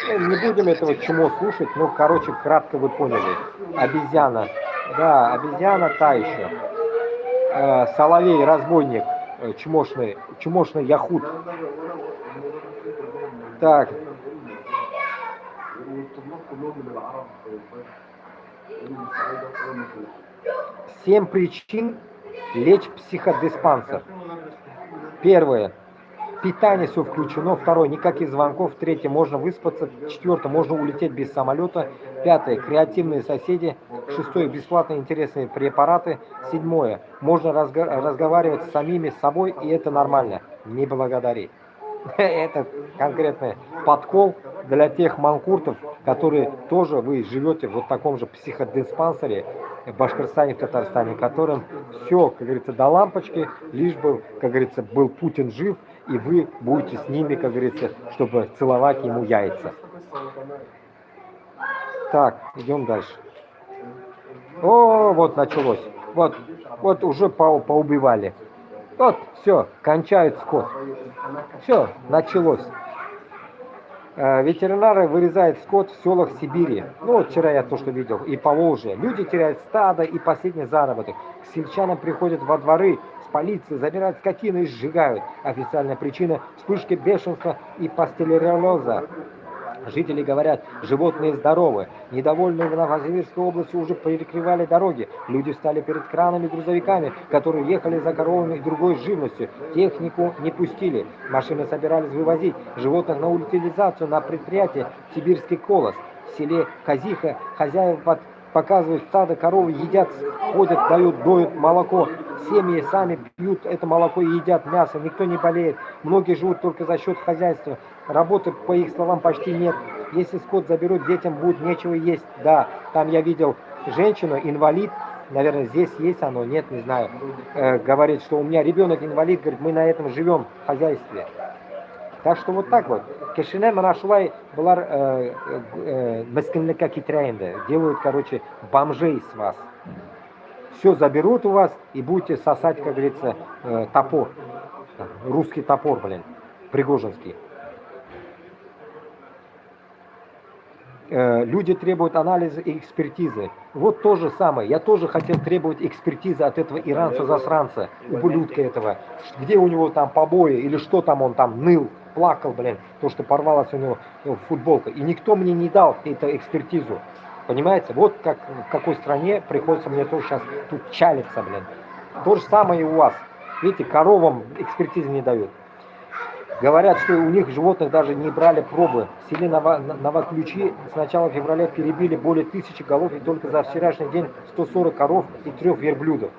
Не будем этого чмо слушать, ну, короче, кратко вы поняли. Обезьяна, да, обезьяна та еще. Соловей, разбойник, чмошный яхут. Так. 7 причин лечь в психодиспансер. Первое. Питание все включено. Второе. Никаких звонков. Третье. Можно выспаться. Четвертое. Можно улететь без самолета. Пятое. Креативные соседи. Шестое. Бесплатные интересные препараты. Седьмое. Можно разговаривать с самими собой, и это нормально. Не благодари. Это конкретный подкол для тех манкуртов, которые тоже вы живете в вот таком же психодиспансере в Башкортостане, в Татарстане, которым все, как говорится, до лампочки, лишь бы, как говорится, был Путин жив, и вы будете с ними, как говорится, чтобы целовать ему яйца. Так, идем дальше. О, вот началось. Вот уже поубивали. Вот, все, кончают скот. Все, началось. Ветеринары вырезают скот в селах Сибири. Ну, вот вчера я то, что видел. И Поволжье. Люди теряют стадо и последний заработок. К сельчанам приходят во дворы с полицией, забирают скотину и сжигают. Официальная причина – вспышки бешенства и пастереллеза. Жители говорят, животные здоровы. Недовольные в Новосибирской области уже перекрывали дороги. Люди встали перед кранами грузовиками, которые ехали за коровами и другой живностью. Технику не пустили. Машины собирались вывозить животных на утилизацию на предприятие «Сибирский колос». В селе Казиха хозяева показывают стадо, коровы едят, ходят, доют молоко. Семьи сами пьют это молоко и едят мясо. Никто не болеет. Многие живут только за счет хозяйства. Работы, по их словам, почти нет. Если скот заберут, детям будет нечего есть. Да, там я видел женщину, инвалид, наверное, здесь есть оно, нет, не знаю. Говорит, что у меня ребенок инвалид, говорит, мы на этом живем в хозяйстве. Так что вот так вот. Кешине Манашулай была маскинляка китраинда. Делают, короче, бомжей с вас. Все заберут у вас и будете сосать, как говорится, топор. Русский топор, блин, пригожинский. Люди требуют анализа и экспертизы. Вот то же самое. Я тоже хотел требовать экспертизы от этого иранца-засранца, ублюдка этого. Где у него там побои или что там он там ныл, плакал, блин, то, что порвалась у него футболка. И никто мне не дал эту экспертизу. Понимаете? Вот как, в какой стране приходится мне тоже сейчас тут чалиться, блин. То же самое и у вас. Видите, коровам экспертизы не дают. Говорят, что у них животных даже не брали пробы. В селе Новоключи с начала февраля перебили более 1000 голов, и только за вчерашний день 140 коров и 3 верблюдов.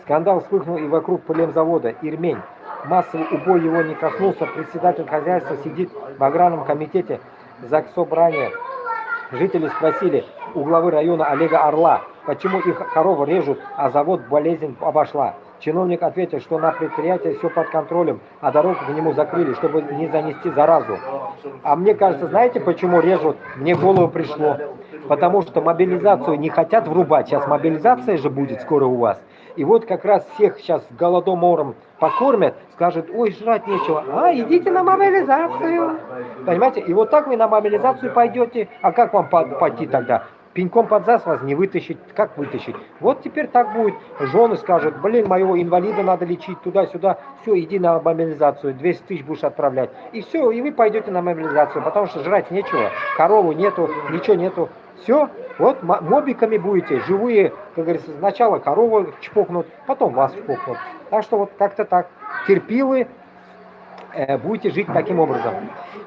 Скандал вспыхнул и вокруг племзавода «Ирмень». Массовый убой его не коснулся. Председатель хозяйства сидит в аграрном комитете заксобрания. Жители спросили у главы района Олега Орла, почему их коровы режут, а завод болезнь обошла. Чиновник ответил, что на предприятии все под контролем, а дорогу к нему закрыли, чтобы не занести заразу. А мне кажется, знаете, почему режут? Мне в голову пришло. Потому что мобилизацию не хотят врубать. Сейчас мобилизация же будет скоро у вас. И вот как раз всех сейчас голодомором покормят, скажут, ой, жрать нечего. А, идите на мобилизацию. Понимаете? И вот так вы на мобилизацию пойдете. А как вам пойти тогда? пеньком под зад вас не вытащить. Как вытащить? Вот теперь так будет. Жены скажут, блин, моего инвалида надо лечить туда-сюда. Все, иди на мобилизацию, 200 тысяч будешь отправлять. И все, и вы пойдете на мобилизацию, потому что жрать нечего. Корову нету, ничего нету. Все, вот мобиками будете, живые, как говорится, сначала корову чпокнут, потом вас чпокнут. Так что вот как-то так. Терпилы, будете жить таким образом.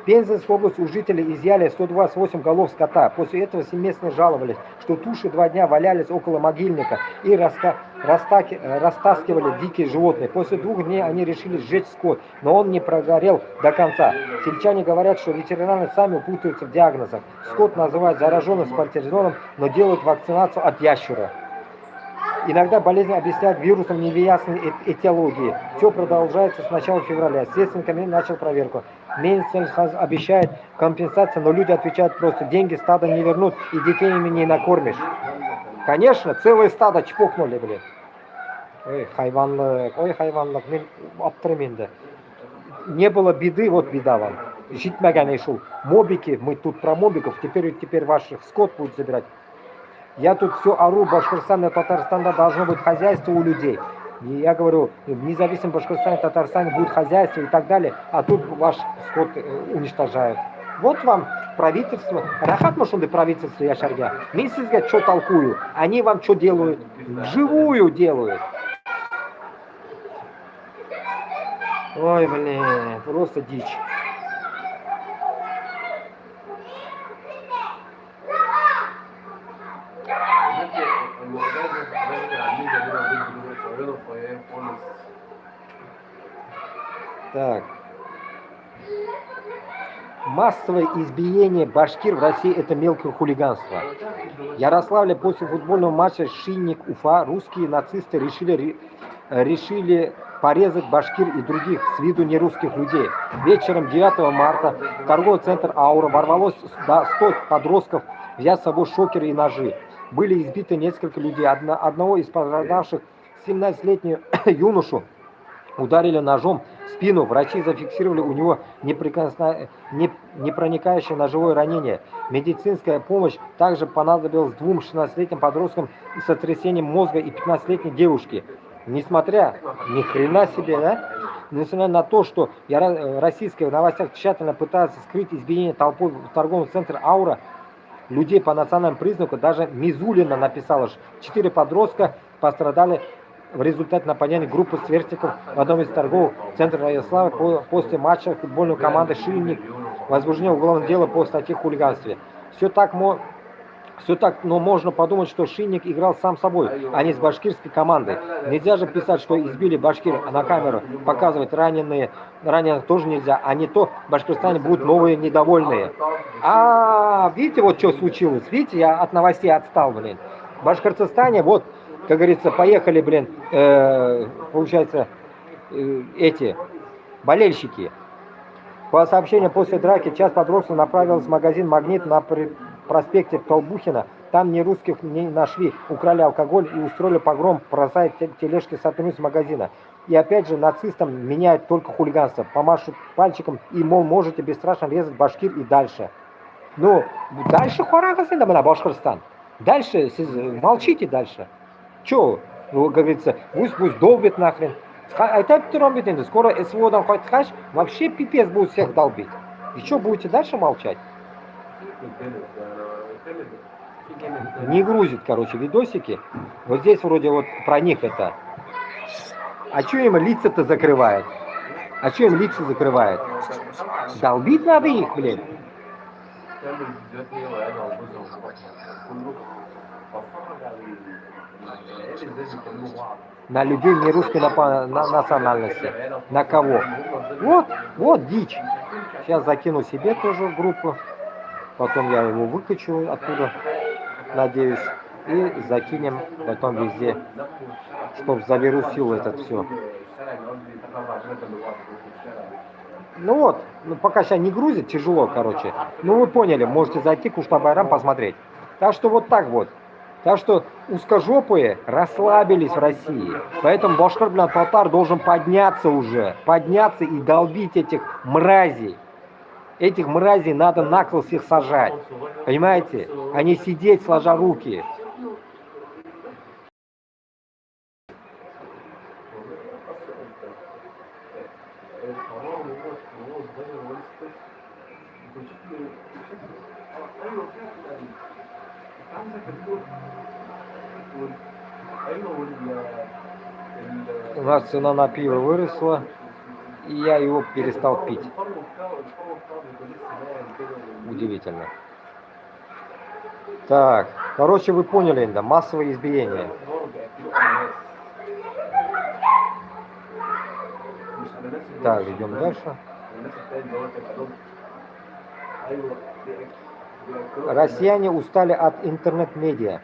Пензенская область, у жителей изъяли 128 голов скота. После этого семейственно жаловались, что туши 2 дня валялись около могильника и растаскивали дикие животные. После 2 дней они решили сжечь скот, но он не прогорел до конца. Сельчане говорят, что ветеринары сами путаются в диагнозах. Скот называют зараженным спальтеризоном, но делают вакцинацию от ящера. Иногда болезнь объясняют вирусом неясной этиологии. Все продолжается с начала февраля. Следственный комитет начал проверку. Минсельхоз обещает компенсацию, но люди отвечают просто: деньги стадо не вернут и детей ими не накормишь. Конечно, целое стадо чпокнули, блин. Ой, хайванлык, мен аптырмын. Не было беды, вот беда вам. Житмәгән шул. Мобики, мы тут про мобиков, теперь ваш скот будет забирать. Я тут все ору, Башкортостане, Татарстане должно быть хозяйство у людей. И я говорю, в независимом Башкортостане, Татарстане будет хозяйство и так далее, а тут ваш скот уничтожают. Вот вам правительство. Рахат машунды правительство яшарга. Мен сизге что толкую, они вам что делают? Вживую делают. Ой, блин, просто дичь. Так. Массовое избиение башкир в России — это мелкое хулиганство. В Ярославле после футбольного матча Шинник-Уфа русские нацисты решили порезать башкир и других с виду нерусских людей. Вечером 9 марта в торговый центр «Аура» ворвалось до 100 подростков, взяв с собой шокеры и ножи. Были избиты несколько людей. Одного из пострадавших, 17-летнего юношу, ударили ножом в спину. Врачи зафиксировали у него непроникающее ножевое ранение. Медицинская помощь также понадобилась 2 16-летним подросткам с сотрясением мозга и 15-летней девушке. Несмотря на то, что российские в новостях тщательно пытаются скрыть избиение толпой в торговом центре «Аура», людей по национальному признаку, даже Мизулина написала, что 4 подростка пострадали в результате нападения группы сверстников в одном из торговых центров Ярославля после матча футбольной команды «Шинник». Возбуждено уголовное дело по статье хулиганстве. Все так, но можно подумать, что Шинник играл сам собой, а не с башкирской командой. Нельзя же писать, что избили башкир, а на камеру показывать раненых тоже нельзя, а не то в Башкортостане будут новые недовольные. Видите, вот что случилось? Видите, я от новостей отстал, блин. В Башкортостане, вот, как говорится, поехали, блин, получается, эти болельщики. По сообщению, после драки часть подростков направилась в магазин «Магнит» на проспекте Толбухина. Там ни русских не нашли, украли алкоголь и устроили погром, бросая тележки с сотрудниками с магазина. И опять же, нацистам меняют только хулиганство. Помашут пальчиком и, мол, можете бесстрашно резать башкир и дальше. Ну, дальше хорагасында мына Башкортостан. Дальше, молчите дальше. Че, как говорится, пусть долбит нахрен. Айтап тұрам бит енді, скоро СВО-дан қайтқаш, вообще пипец будет всех долбить. И что, будете дальше молчать? Не грузит, короче, видосики. Вот здесь вроде вот про них это. А что им лица-то закрывает? Долбить надо их, блин. На людей не русской национальности. На кого? Вот дичь. Сейчас закину себе тоже в группу. Потом я его выкачу оттуда, надеюсь. И закинем потом везде, чтобы завирусило это все. Ну вот, пока сейчас не грузит, тяжело, короче. Ну вы поняли, можете зайти Куштабайрам посмотреть. Так что вот так вот. Так что узкожопые расслабились в России. Поэтому башкир-татар должен подняться уже. Подняться и долбить этих мразей. Этих мразей надо накло всех сажать. Понимаете? А не сидеть сложа руки. У нас цена на пиво выросла, и я его перестал пить. Удивительно. Так, короче, вы поняли, да, массовое избиение. Так, идем дальше. Россияне устали от интернет-медиа.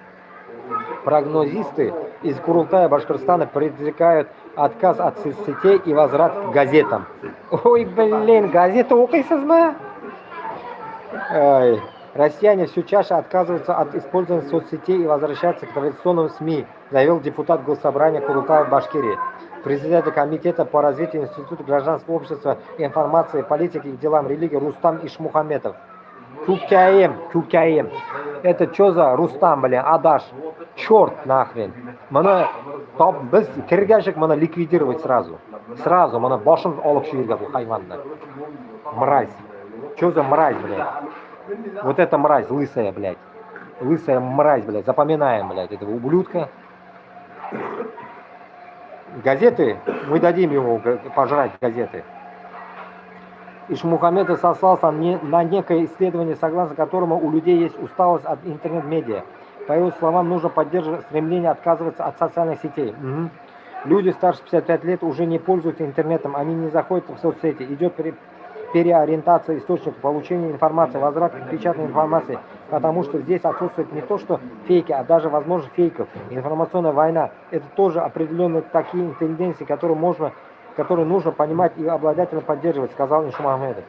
Прогнозисты из Курултая Башкортостана предрекают отказ от соцсетей и возврат к газетам. Ой, блин, газеты оқисызмы? Россияне все чаще отказываются от использования соцсетей и возвращаются к традиционным СМИ, заявил депутат Госсобрания Курултая Башкирии. Президент Комитета по развитию Института гражданского общества, информации, политики и делам религии Рустам Ишмухаметов. Кукаем. Это что за Рустам, блин, Адаш? Черт нахрен. Мана без киргашек мана ликвидировать сразу. Сразу мана башын алып шиирге бу хайванны. Мразь. Что за мразь, блядь? Вот эта мразь лысая, блядь. Лысая мразь, блядь. Запоминаем, блядь, этого ублюдка. Газеты, мы дадим ему пожрать газеты. Ишмухаметов сослался на некое исследование, согласно которому у людей есть усталость от интернет-медиа. По его словам, нужно поддерживать стремление отказываться от социальных сетей. Люди старше 55 лет уже не пользуются интернетом, они не заходят в соцсети. Идет переориентация источников получения информации, возврат к печатной информации, потому что здесь отсутствует не то, что фейки, а даже возможность фейков. Информационная война – это тоже определенные такие тенденции, которые нужно понимать и обладательно поддерживать, сказал Ишмухаметов.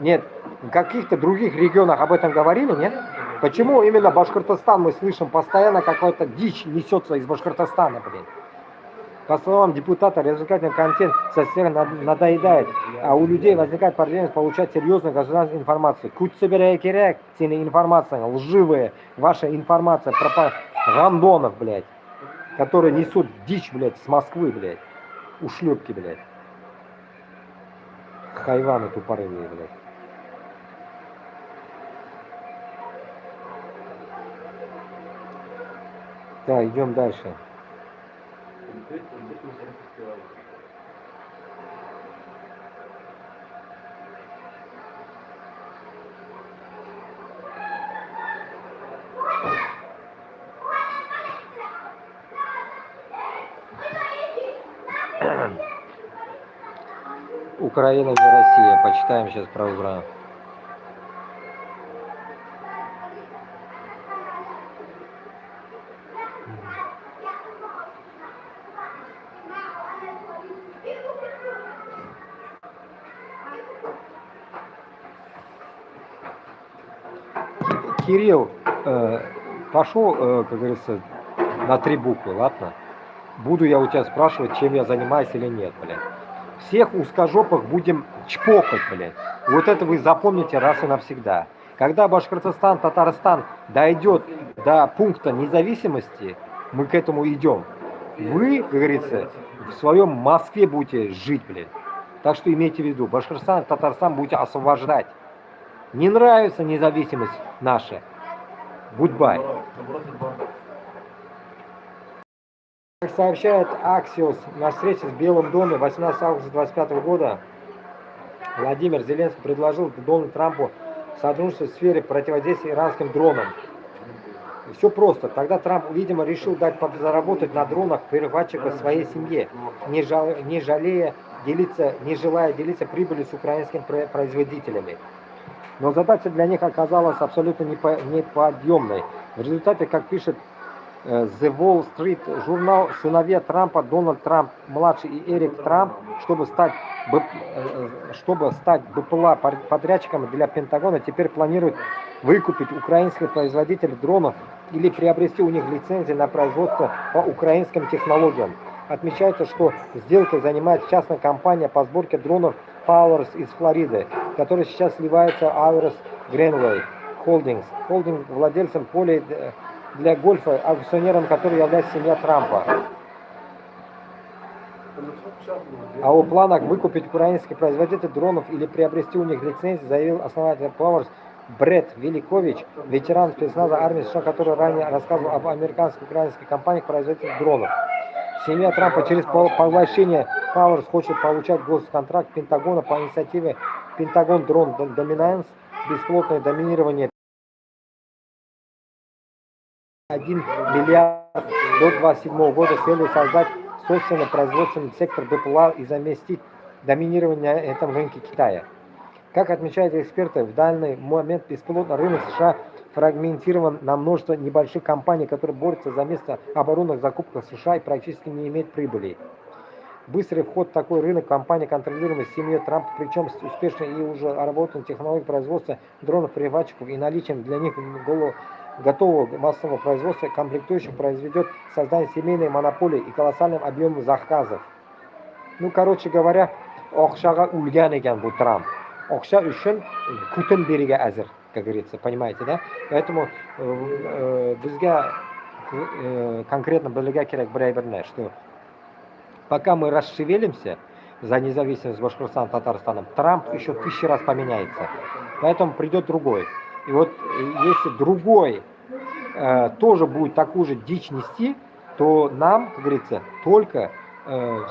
Нет, в каких-то других регионах об этом говорили, нет? Почему именно Башкортостан мы слышим постоянно, какая-то дичь несется из Башкортостана, блин? По словам депутата, развлекательный контент совсем надоедает, а у людей возникает потребность получать серьезную государственную информацию. Кучсеберя керек, цены информация, лживая ваша информация, гандонов, блядь, которые несут дичь, блядь, с Москвы, блядь, ушлепки, блядь. Хайваны тупорылые, блядь. Так, идем дальше. Украина, не Россия. Почитаем сейчас программу. Кирилл, пошел, как говорится, на 3 буквы, ладно? Буду я у тебя спрашивать, чем я занимаюсь или нет, блядь. Всех узкожопых будем чпокать, блядь. Вот это вы запомните раз и навсегда. Когда Башкортостан, Татарстан дойдет до пункта независимости, мы к этому идем. Вы, как говорится, в своем Москве будете жить, блядь. Так что имейте в виду, Башкортостан, Татарстан будете освобождать. Не нравится независимость наша. Goodbye. Как сообщает Axios, на встрече в Белом доме 18 августа 2025 года Владимир Зеленский предложил Дональду Трампу сотрудничество в сфере противодействия иранским дронам. Все просто. Тогда Трамп, видимо, решил дать подзаработать на дронах перехватчика своей семье, не желая делиться прибылью с украинскими производителями. Но задача для них оказалась абсолютно неподъемной. В результате, как пишет The Wall Street журнал, сыновья Трампа, Дональд Трамп младший и Эрик Трамп, чтобы стать БПЛА подрядчиками для Пентагона, теперь планируют выкупить украинских производителей дронов или приобрести у них лицензии на производство по украинским технологиям. Отмечается, что сделкой занимается частная компания по сборке дронов Powers из Флориды, который сейчас сливается Averus Greenway Holdings. Холдинг владельцем поля для гольфа, акционером которой является семья Трампа. А о планах выкупить украинских производителей дронов или приобрести у них лицензию заявил основатель Powers Брэд Великович, ветеран спецназа армии США, который ранее рассказывал об американской украинской компании-производителях дронов. Семья Трампа через поглощение Powers хочет получать госконтракт Пентагона по инициативе Пентагон Дрон Доминанс, бесплотное доминирование 1 миллиард до 2027 года с целью создать собственный производственный сектор БПЛА и заместить доминирование на этом рынке Китая. Как отмечают эксперты, в данный момент бесплотный рынок США фрагментирован на множество небольших компаний, которые борются за место оборонных закупок США и практически не имеют прибыли. Быстрый вход в такой рынок компании, контролируемой семьей Трампа, причем с успешной и уже работающей технологией производства дронов-перехватчиков и наличием для них готового массового производства комплектующих, произведет создание семейной монополии и колоссальным объемом заказов. Ну, короче говоря, Окшага ульган ekan bu Трамп. Окша үшін күтім беруге әзір, как говорится, понимаете, да? Поэтому бізге конкретно білуге керек бір нәрсе, что пока мы расшевелимся за независимость Башкортостана, Татарстаном, Трамп еще 1000 раз поменяется. Поэтому придет другой. И вот если другой тоже будет такую же дичь нести, то нам, как говорится, только,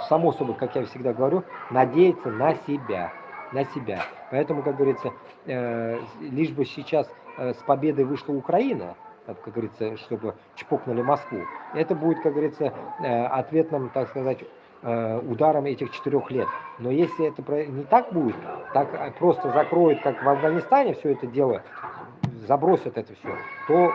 само собой, как я всегда говорю, надеяться на себя. На себя. Поэтому, как говорится, лишь бы сейчас с победой вышла Украина, как говорится, чтобы чпокнули Москву, это будет, как говорится, ответным, так сказать, ударом этих 4 лет. Но если это не так будет, так просто закроют, как в Афганистане все это дело, забросят это все, то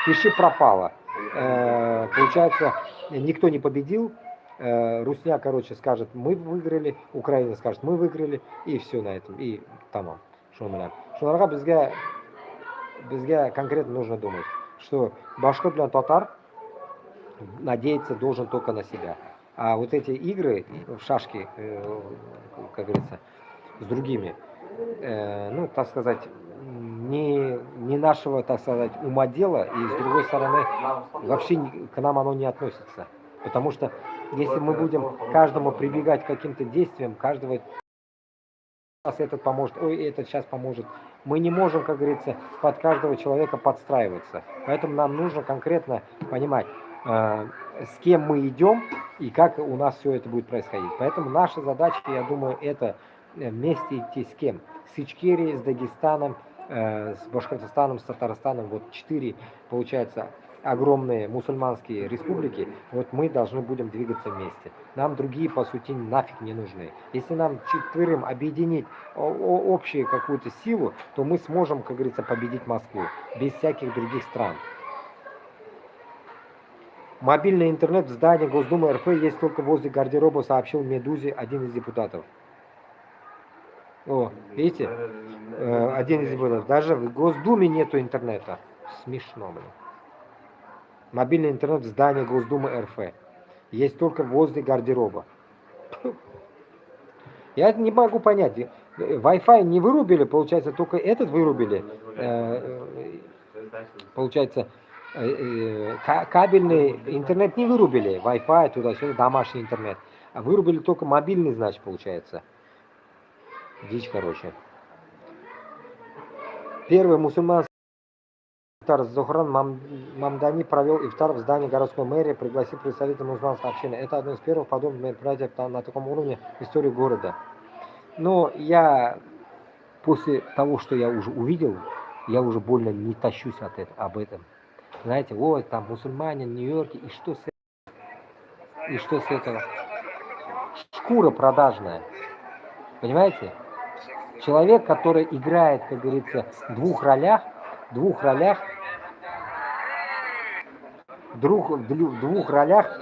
пиши пропало. Получается, никто не победил. Русня, короче, скажет, мы выиграли, Украина скажет, мы выиграли, и все на этом, и тамам. Шунарға бізге конкретно нужно думать, что башқұрт белән татар надеяться должен только на себя. А вот эти игры в шашки, как говорится, с другими, ну, так сказать, не нашего, так сказать, ума дело, и с другой стороны, вообще к нам оно не относится. Потому что если мы будем каждому прибегать к каким-то действиям, каждого сейчас этот поможет, ой, этот сейчас поможет, мы не можем, как говорится, под каждого человека подстраиваться. Поэтому нам нужно конкретно понимать, с кем мы идем и как у нас все это будет происходить. Поэтому наша задача, я думаю, это вместе идти с кем? С Ичкерией, с Дагестаном, с Башкортостаном, с Татарстаном. Вот 4, получается, огромные мусульманские республики, вот мы должны будем двигаться вместе. Нам другие, по сути, нафиг не нужны. Если нам 4 объединить общую какую-то силу, то мы сможем, как говорится, победить Москву без всяких других стран. Мобильный интернет в здании Госдумы РФ есть только возле гардероба, сообщил Медузе один из депутатов. О, видите? Один из депутатов. Даже в Госдуме нету интернета. Смешно, блин. Мобильный интернет в здании Госдумы РФ есть только возле гардероба. Я не могу понять. Wi-Fi не вырубили, получается, только этот вырубили. Получается, кабельный интернет не вырубили. Wi-Fi, туда-сюда, домашний интернет. А вырубили только мобильный, значит, получается. Дичь, короче. Первый мусульманский Зохран Мамдани провел ифтар в здании городской мэрии, пригласив представителей мусульманской общины. Это одно из первых подобных мероприятий на таком уровне в истории города. Но я, после того, что я уже увидел, я уже больно не тащусь об этом. Знаете, вот там мусульмане в Нью-Йорке, и что с этого? Шкура продажная. Понимаете? Человек, который играет, как говорится, в двух ролях,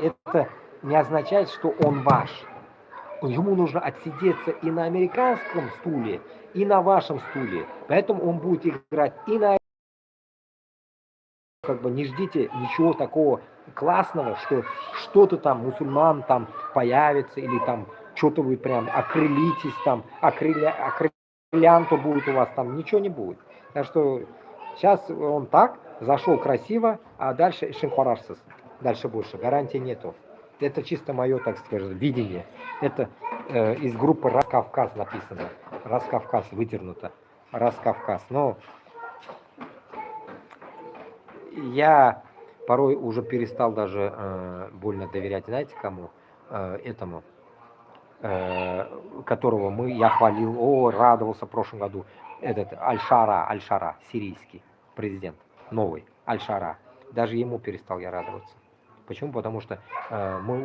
это не означает, что он ваш. Ему нужно отсидеться и на американском стуле, и на вашем стуле. Поэтому он будет играть и на... Как бы не ждите ничего такого классного, что что-то там мусульман там появится, или там что-то вы прям окрылитесь там, окрылянто будет у вас там, ничего не будет. Так что сейчас он так, зашел красиво, а дальше шинхварарсыз. Дальше больше, гарантии нету. Это чисто мое, так сказать, видение. Это из группы Раскавказ написано. Раскавказ выдернуто. Раскавказ. Но я порой уже перестал даже больно доверять, знаете, кому? Этому, которого я хвалил, радовался в прошлом году. Этот Аль-Шара, сирийский президент, новый, Аль-Шара. Даже ему перестал я радоваться. Почему? Потому что мы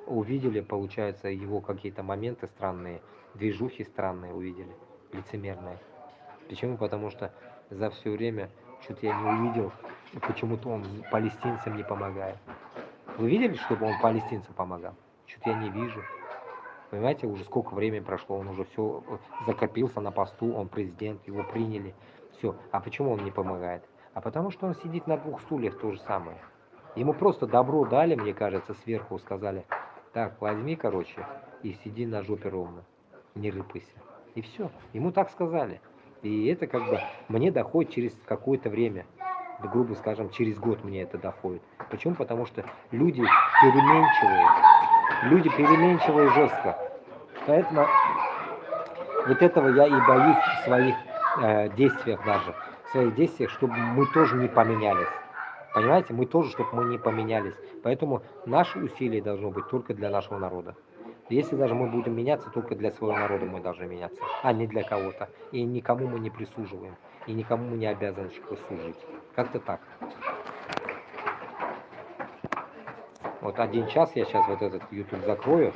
увидели, получается, его какие-то моменты странные, движухи странные увидели, лицемерные. Почему? Потому что за все время что-то я не увидел, почему-то он палестинцам не помогает. Вы видели, чтобы он палестинцам помогал? Что-то я не вижу. Понимаете, уже сколько времени прошло, он уже все закрепился на посту, он президент, его приняли, все. А почему он не помогает? А потому что он сидит на двух стульях, то же самое. Ему просто добро дали, мне кажется, сверху сказали, так, возьми, короче, и сиди на жопе ровно, не рыпайся. И все, ему так сказали. И это как бы мне доходит через какое-то время, да, грубо скажем, через год мне это доходит. Почему? Потому что люди переменчивые жестко. Поэтому вот этого я и боюсь в своих действиях даже. В своих действиях, чтобы мы тоже не поменялись. Понимаете, мы тоже, чтобы мы не поменялись. Поэтому наши усилия должны быть только для нашего народа. Если даже мы будем меняться, только для своего народа мы должны меняться, а не для кого-то. И никому мы не прислуживаем, и никому мы не обязаны служить. Как-то так. Вот 1 час я сейчас вот этот YouTube закрою.